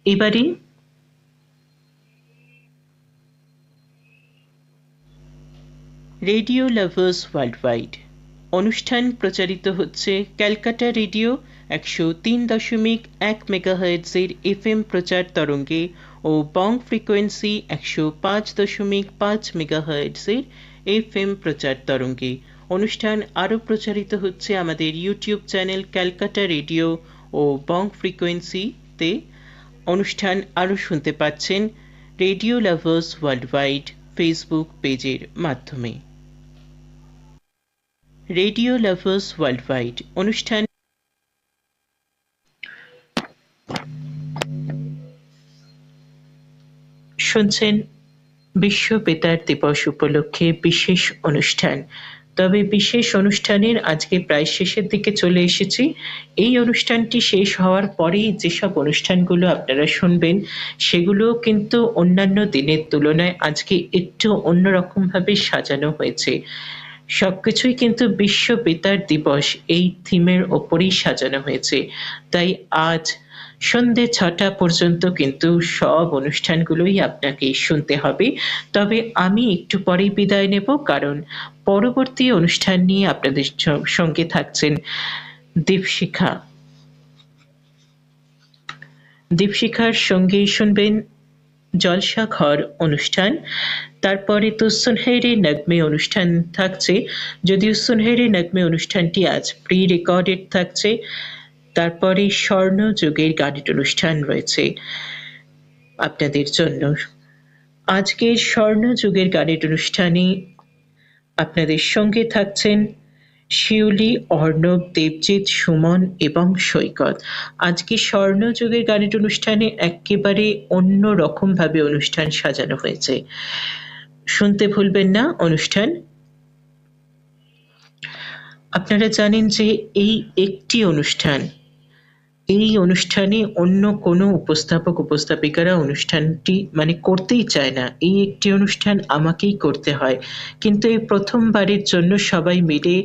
এবারে রেডিও লাভার্স ওয়ার্ল্ড ওয়াইড অনুষ্ঠান প্রচারিত হচ্ছে ক্যালকাটা রেডিও 103.1 মেগাহার্টজের FM প্রচার তরঙ্গে ও বং ফ্রিকোয়েন্সি 105.5 মেগাহার্টজের FM প্রচার তরঙ্গে। অনুষ্ঠান আরও প্রচারিত হচ্ছে আমাদের ইউটিউব চ্যানেল ক্যালকাটা রেডিও ও বং ফ্রিকোয়েন্সিতে। অনুষ্ঠান আরও শুনতে পাচ্ছেন radio Lovers World wide Facebook পেজের মাধ্যমে। রেডিও লাভার্স ওয়ার্ল্ড ওয়াইড অনুষ্ঠান শুনছেন বিশ্ব বেতার দিবস উপলক্ষে বিশেষ অনুষ্ঠান। তবে বিশেষ অনুষ্ঠানের আজকে প্রায় শেষের দিকে চলে এসেছি। এই অনুষ্ঠানটি শেষ হওয়ার পরেই যেসব অনুষ্ঠানগুলো আপনারা শুনবেন সেগুলো কিন্তু অন্যান্য দিনের তুলনায় আজকে একটু অন্যরকমভাবে সাজানো হয়েছে। সবকিছুই কিন্তু বিশ্ব বেতার দিবস এই থিমের ওপরেই সাজানো হয়েছে। তাই আজ সন্ধ্যে 6টা পর্যন্ত কিন্তু সব অনুষ্ঠানগুলোই আপনাকে শুনতে হবে। তবে আমি একটু পরেই বিদায় নেব, কারণ পরবর্তী অনুষ্ঠান নিয়ে আপনাদের সঙ্গে থাকছেন দীপশিখা। দীপশিখার সঙ্গেই শুনবেন জলসা ঘর অনুষ্ঠান। তারপরে তো সুনহেরে নগমে অনুষ্ঠান থাকছে, যদিও সুনহেরে নগমে অনুষ্ঠানটি আজ প্রি রেকর্ডেড থাকছে। তারপরে স্বর্ণযুগের গানের অনুষ্ঠান রয়েছে আপনাদের জন্য। আজকের স্বর্ণযুগের গানের অনুষ্ঠানে আপনাদের সঙ্গে থাকছেন শিউলি, অর্ণব, দেবজিৎ, সুমন এবং সৈকত। আজকে স্বর্ণযুগের গানের অনুষ্ঠানে একেবারে অন্য রকম ভাবে অনুষ্ঠান সাজানো হয়েছে, শুনতে ভুলবেন না অনুষ্ঠান। আপনারা জানেন যে এই একটি অনুষ্ঠান, এই অনুষ্ঠানে অন্য কোনো উপস্থাপক উপস্থাপিকারা অনুষ্ঠানটি করতেই চায় না। এই একটি অনুষ্ঠান আমাকেই করতে হয়, কিন্তু এই প্রথমবারের জন্য সবাই মিলে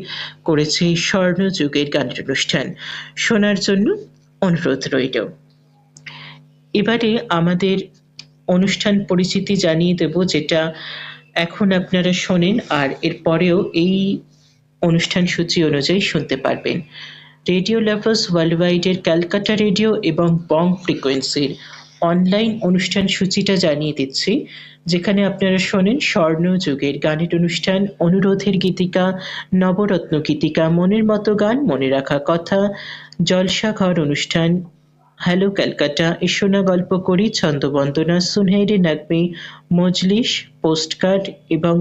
করেছে স্বর্ণযুগের গানের অনুষ্ঠান। শোনার জন্য অনুরোধ রইল। এবারে আমাদের অনুষ্ঠান পরিচিতি জানিয়ে দেব, যেটা এখন আপনারা শোনেন আর এরপরেও এই অনুষ্ঠান সূচি অনুযায়ী শুনতে পারবেন। রেডিও লাভার্স ওয়ার্ল্ড ওয়াইডের ক্যালকাটা রেডিও এবং বং ফ্রিকোয়েন্সির অনলাইন অনুষ্ঠান সূচিটা জানিয়ে দিচ্ছি, যেখানে আপনারা শোনেন স্বর্ণযুগের গানের অনুষ্ঠান, অনুরোধের গীতিকা, নবরত্ন গীতিকা, মনের মতো গান, মনে রাখা কথা, জলসা ঘর অনুষ্ঠান, হ্যালো ক্যালকাটা, এসোনা গল্প করি, ছন্দবন্দনা, সুনহেরে নগমে, মজলিস, পোস্টকার্ড এবং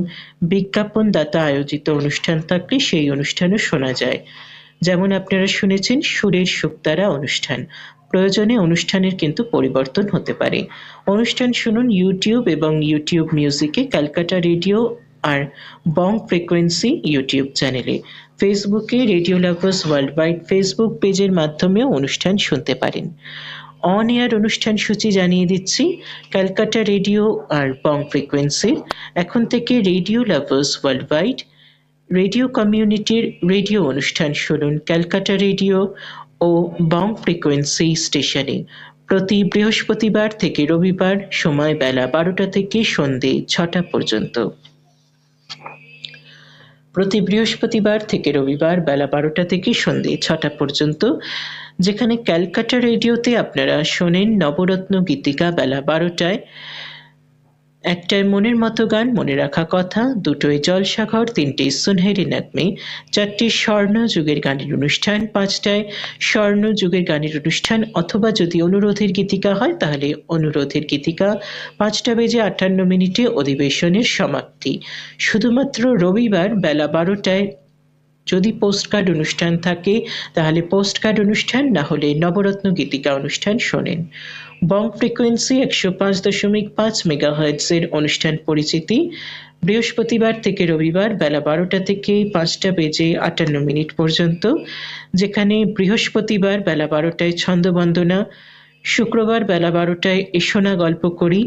বিজ্ঞাপনদাতা আয়োজিত অনুষ্ঠান থাকলে সেই অনুষ্ঠানও শোনা যায়। যেমন আপনারা শুনেছেন সুরের শুকতারা অনুষ্ঠান। প্রয়োজনে অনুষ্ঠানের কিন্তু পরিবর্তন হতে পারে। অনুষ্ঠান শুনুন ইউটিউব এবং ইউটিউব মিউজিকে, ক্যালকাটা রেডিও আর বং ফ্রিকোয়েন্সি ইউটিউব চ্যানেলে। ফেসবুকে radio Lovers World wide Facebook পেজের মাধ্যমেও অনুষ্ঠান শুনতে পারেন। অন এয়ার অনুষ্ঠান সূচি জানিয়ে দিচ্ছি। ক্যালকাটা রেডিও আর বং ফ্রিকোয়েন্সির এখন থেকে radio Lovers World Wide radio কমিউনিটির রেডিও অনুষ্ঠান শুনুন ক্যালকাটা রেডিও ও বং ফ্রিকোয়েন্সি স্টেশনে প্রতি বৃহস্পতিবার থেকে রবিবার, সময় বেলা 12টা থেকে সন্ধে 6টা পর্যন্ত। প্রতি বৃহস্পতিবার থেকে রবিবার বেলা 12টা থেকে সন্ধে 6টা পর্যন্ত, যেখানে ক্যালকাটা রেডিওতে আপনারা শোনেন নবরত্ন গীতিকা বেলা 12টায় একটায় মনের মতো গান, মনে রাখা কথা, দুটোয় জলসাঘর, তিনটে সুনহেরি নাগমে, চারটে স্বর্ণ যুগের গানের অনুষ্ঠান, পাঁচটায় স্বর্ণ যুগের গানের অনুষ্ঠান অথবা যদি অনুরোধের গীতিকা হয় তাহলে অনুরোধের গীতিকা। 5:58 অধিবেশনের সমাপ্তি। শুধুমাত্র রবিবার বেলা 12টায় যদি পোস্টকার্ড অনুষ্ঠান থাকে তাহলে পোস্টকার্ড অনুষ্ঠান, না হলে নবরত্ন গীতিকা অনুষ্ঠান শোনেন। বং ফ্রিকোয়েন্সি 105.5 মেগাহার্টজের অনুষ্ঠান পরিচিতি বৃহস্পতিবার থেকে রবিবার বেলা 12টা থেকে 5:58 পর্যন্ত, যেখানে বৃহস্পতিবার বেলা 12টায় ছন্দবন্দনা, শুক্রবার বেলা 12টায় এসোনা গল্প করি,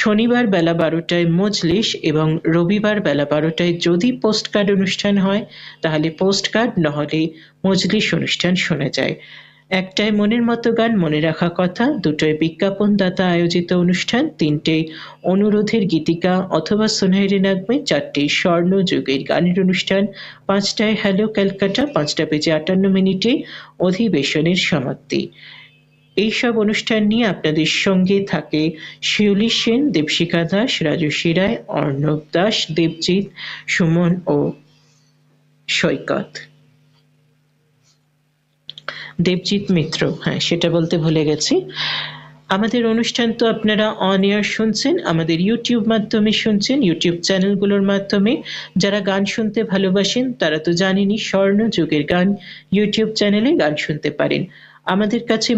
শনিবার বেলা 12টায় মজলিস এবং রবিবার বেলা 12টায় যদি পোস্টকার্ড অনুষ্ঠান হয় তাহলে পোস্টকার্ড, নহলে মজলিস অনুষ্ঠান শোনা যায়। একটায় মনের মতো গান, মনে রাখা কথা, দুটোয় বিজ্ঞাপনদাতা আয়োজিত অনুষ্ঠান, তিনটে অনুরোধের গীতিকা অথবা সুনহেরি নাগমে, চারটে স্বর্ণ যুগের গানের অনুষ্ঠান, 5টায় হ্যালো ক্যালকাটা, 5:58 অধিবেশনের সমাপ্তি। এইসব অনুষ্ঠান নিয়ে আপনাদের সঙ্গে থাকে শিউলি সেন, দেবশিখা দাস, রাজস্বী রায়, অর্ণব দাস, দেবজিৎ, সুমন ও সৈকত। দেবজিৎ মিত্র, হ্যাঁ সেটা বলতে ভুলে গেছি। আমাদের অনুষ্ঠান তো আপনারা অন এয়ার শুনছেন, আমাদের ইউটিউব মাধ্যমে শুনছেন, ইউটিউব চ্যানেলগুলোর মাধ্যমে। যারা গান শুনতে ভালোবাসেন তারা তো জানেনই, স্বর্ণ যুগের গান ইউটিউব চ্যানেলে গান শুনতে পারেন। আমাদের কাছে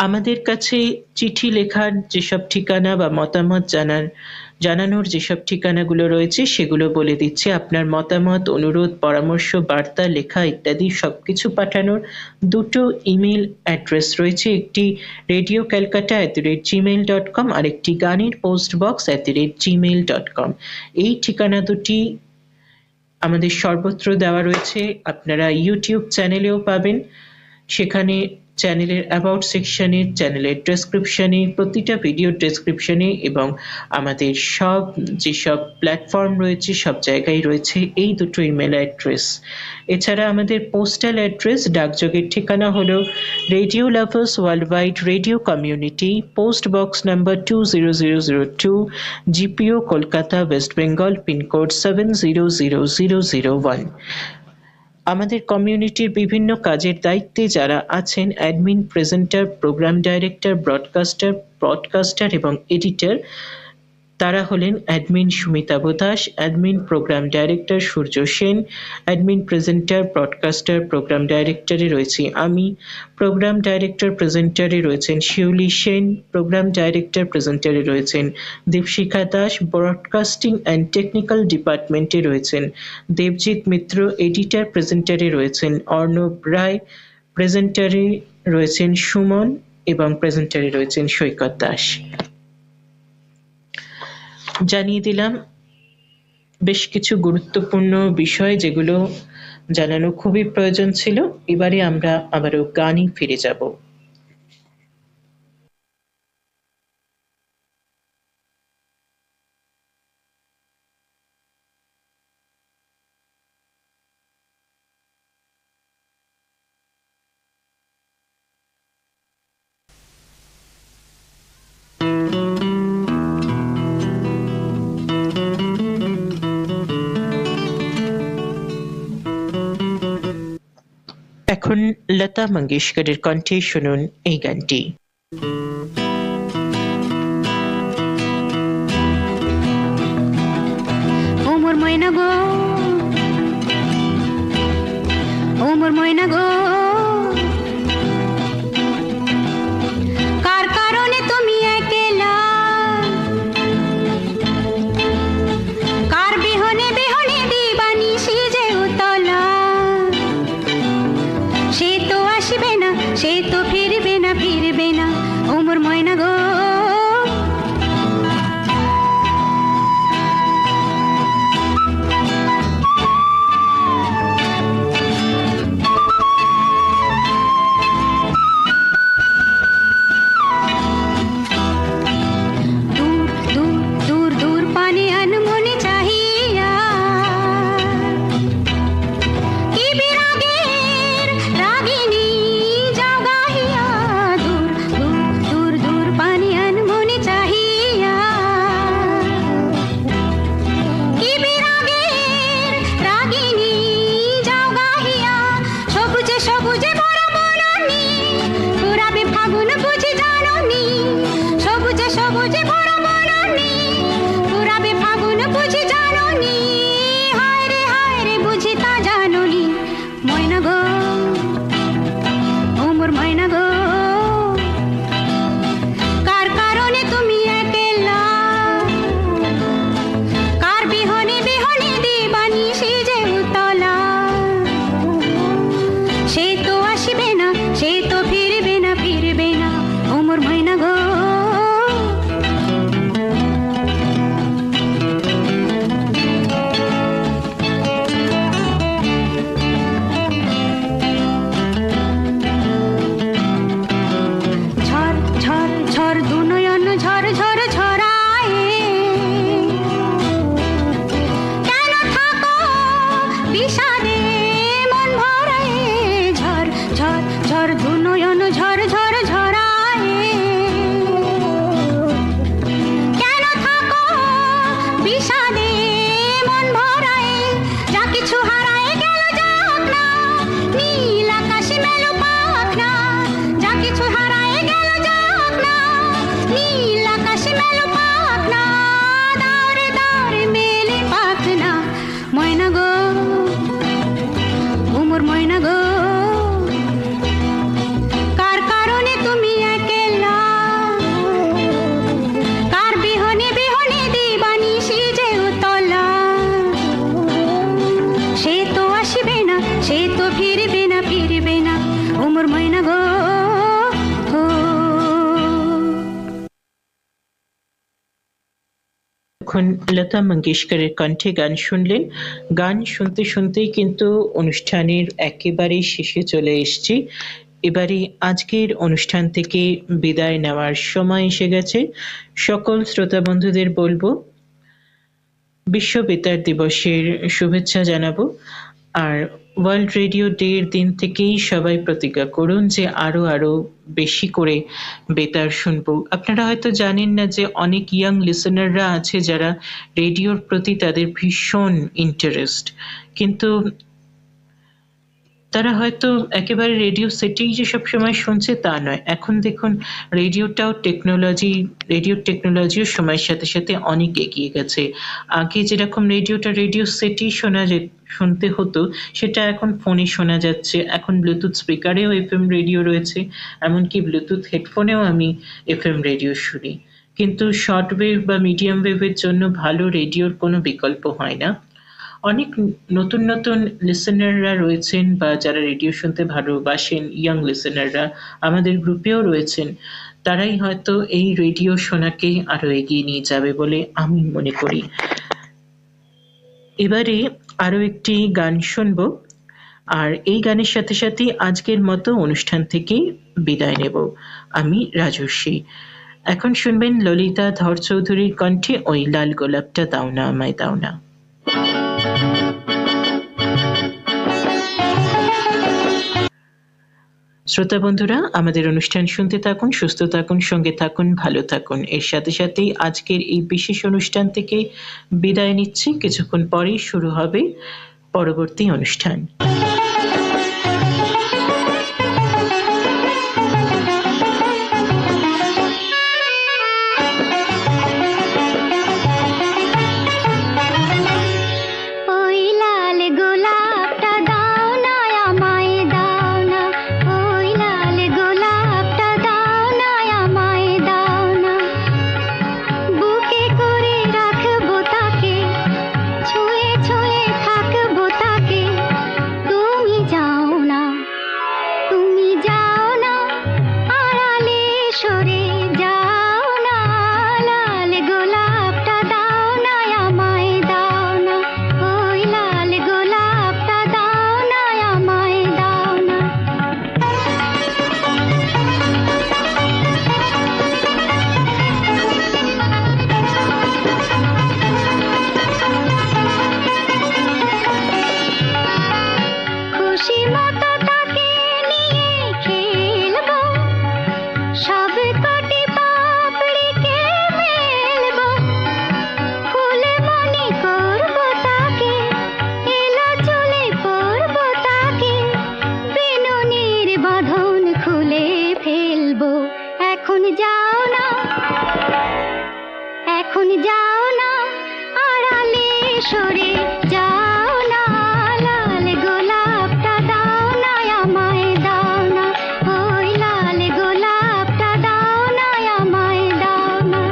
আমাদের কাছে চিঠি লেখার যেসব ঠিকানা বা মতামত জানানোর যেসব ঠিকানাগুলো রয়েছে সেগুলো বলে দিচ্ছে। আপনার মতামত, অনুরোধ, পরামর্শ, বার্তা, লেখা ইত্যাদি সবকিছু পাঠানোর দুটো ইমেল অ্যাড্রেস রয়েছে। একটি radiocalcutta@gmail.com আর একটি গানের পোস্ট বক্স @gmail.com। এই ঠিকানা দুটি আমাদের সর্বত্র দেওয়া রয়েছে। আপনারা ইউটিউব চ্যানেলেও পাবেন, সেখানে চ্যানেলের অ্যাবাউট সেকশনে, চ্যানেলের ডেসক্রিপশনে, প্রতিটা ভিডিও ডেসক্রিপশনে এবং আমাদের যেসব প্ল্যাটফর্ম রয়েছে সব জায়গায় রয়েছে এই দুটো ইমেল অ্যাড্রেস। এছাড়া আমাদের পোস্টাল অ্যাড্রেস, ডাকযোগের ঠিকানা হলো Radio Lovers World Wide Radio Community, post box number 20002, GPO, Kolkata, West Bengal, pin code 700001। আমাদের কমিউনিটির বিভিন্ন কাজের দায়িত্বে যারা আছেন, admin, presenter, programme director, broadcaster এবং এডিটর, তারা হলেন admin Sumita Bodas, admin programme director Surya Sen, admin presenter, broadcaster, programme ডাইরেক্টরে রয়েছি আমি, প্রোগ্রাম ডাইরেক্টর প্রেজেন্টারে রয়েছেন শিউলি সেন, প্রোগ্রাম ডাইরেক্টর প্রেজেন্টারে রয়েছেন Debashikha Das, broadcasting and technical ডিপার্টমেন্টে রয়েছেন দেবজিৎ মিত্র, এডিটর প্রেজেন্টারে রয়েছেন অর্ণব রায়, প্রেজেন্টারে রয়েছেন সুমন এবং প্রেজেন্টারে রয়েছেন সৈকত দাস। জানিয়ে দিলাম বেশ কিছু গুরুত্বপূর্ণ বিষয় যেগুলো জানানো খুবই প্রয়োজন ছিল। এবারে আমরা আবারও গানে ফিরে যাব। এখন লতা মঙ্গেশকরের কণ্ঠে শুনুন এই গানটি। ও মোর ময়না গো, ও মোর ময়না গো, কার কারণে তুমি একলা, কার বিহনে বিহনে দিবানিশি যে উতলা, সে তো আসবে না, সে তো ফিরবে না, ফিরবে না, ও মোর ময়না গো। দূর দূর দূর পানে আনমনে চাহিয়া, এতক্ষণ লতা মঙ্গেশকরের কণ্ঠে গান শুনলেন। গান শুনতে শুনতেই কিন্তু অনুষ্ঠানের একেবারে শেষে চলে এসেছি। এবারে আজকের অনুষ্ঠান থেকে বিদায় নেওয়ার সময় এসে গেছে। সকল শ্রোতা বন্ধুদের বলবো বিশ্ব বেতার দিবসের শুভেচ্ছা জানাবো। আর ওয়ার্ল্ড রেডিও ডে এর দিন থেকেই সবাই প্রতিজ্ঞা করুন যে আরো বেশি করে বেতার শুনবো। আপনারা হয়তো জানেন না যে অনেক ইয়াং লিসেনাররা আছে যারা রেডিওর প্রতি তাদের ভীষণ ইন্টারেস্ট, কিন্তু তারা হয়তো একেবারে রেডিও সেটেই যে সবসময় শুনছে তা নয়। এখন দেখুন রেডিও টেকনোলজিও সময়ের সাথে সাথে অনেক এগিয়ে গেছে। আগে যেরকম রেডিও সেটেই শুনতে হতো, সেটা এখন ফোনে শোনা যাচ্ছে। এখন ব্লুটুথ স্পিকারেও এফএম রেডিও রয়েছে, এমনকি ব্লুটুথ হেডফোনেও আমি এফএম রেডিও শুনি। কিন্তু শর্ট ওয়েভ বা মিডিয়াম ওয়েভের জন্য ভালো রেডিওর কোনো বিকল্প হয় না। অনেক নতুন নতুন লিসেনাররা রয়েছেন বা যারা রেডিও শুনতে ভালোবাসেন, ইয়াং লিসেনাররা আমাদের গ্রুপেও রয়েছেন। তারাই হয়তো এই রেডিও শোনাকে আরো এগিয়ে নিয়ে যাবে বলে আমি মনে করি। এবারে আরো একটি গান শুনবো, আর এই গানের সাথে সাথে আজকের মতো অনুষ্ঠান থেকে বিদায় নেব। আমি রাজস্বী। এখন শুনবেন ললিতা ধর চৌধুরীর কণ্ঠে ওই লাল গোলাপটা দাও না আমায় দাও না। শ্রোতা বন্ধুরা, আমাদের অনুষ্ঠান শুনতে থাকুন, সুস্থ থাকুন, সঙ্গে থাকুন, ভালো থাকুন। এর সাথে সাথেই আজকের এই বিশেষ অনুষ্ঠান থেকে বিদায় নিচ্ছি। কিছুক্ষণ পরেই শুরু হবে পরবর্তী অনুষ্ঠান। এখন যাও না আড়ালে সরে যাও না, লাল গোলাপটা দাও না আমায় দাও না, ওই লাল গোলাপটা দাও না আমায় দাও না।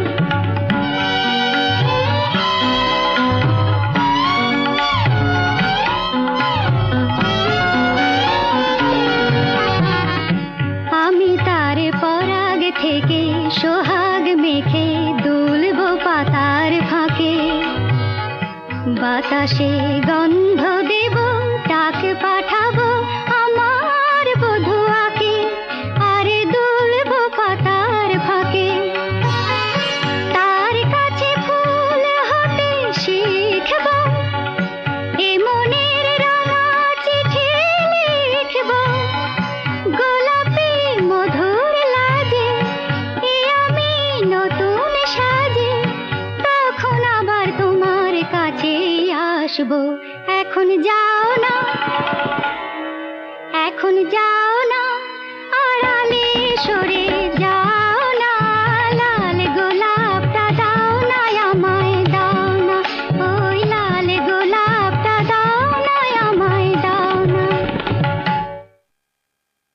আমি তার পরাগ থেকে সোহাগ মেখে দুলবো পাতার ফাঁকে, বাতাসে গন্ধ দেব ডাক পাঠাবো আমার বধুয়াকে, আরে দুলবো পাতার ফাঁকে। তার কাছে ফুল হতে শিখব, এ মনের রাঙা চিঠি লিখব, গোলাপি মধুর লাজে এ আমি নতুন সাজে, তখন আবার তোমার কাছে আসবো। এখন যাও না, এখন যাও না আড়ালে সরে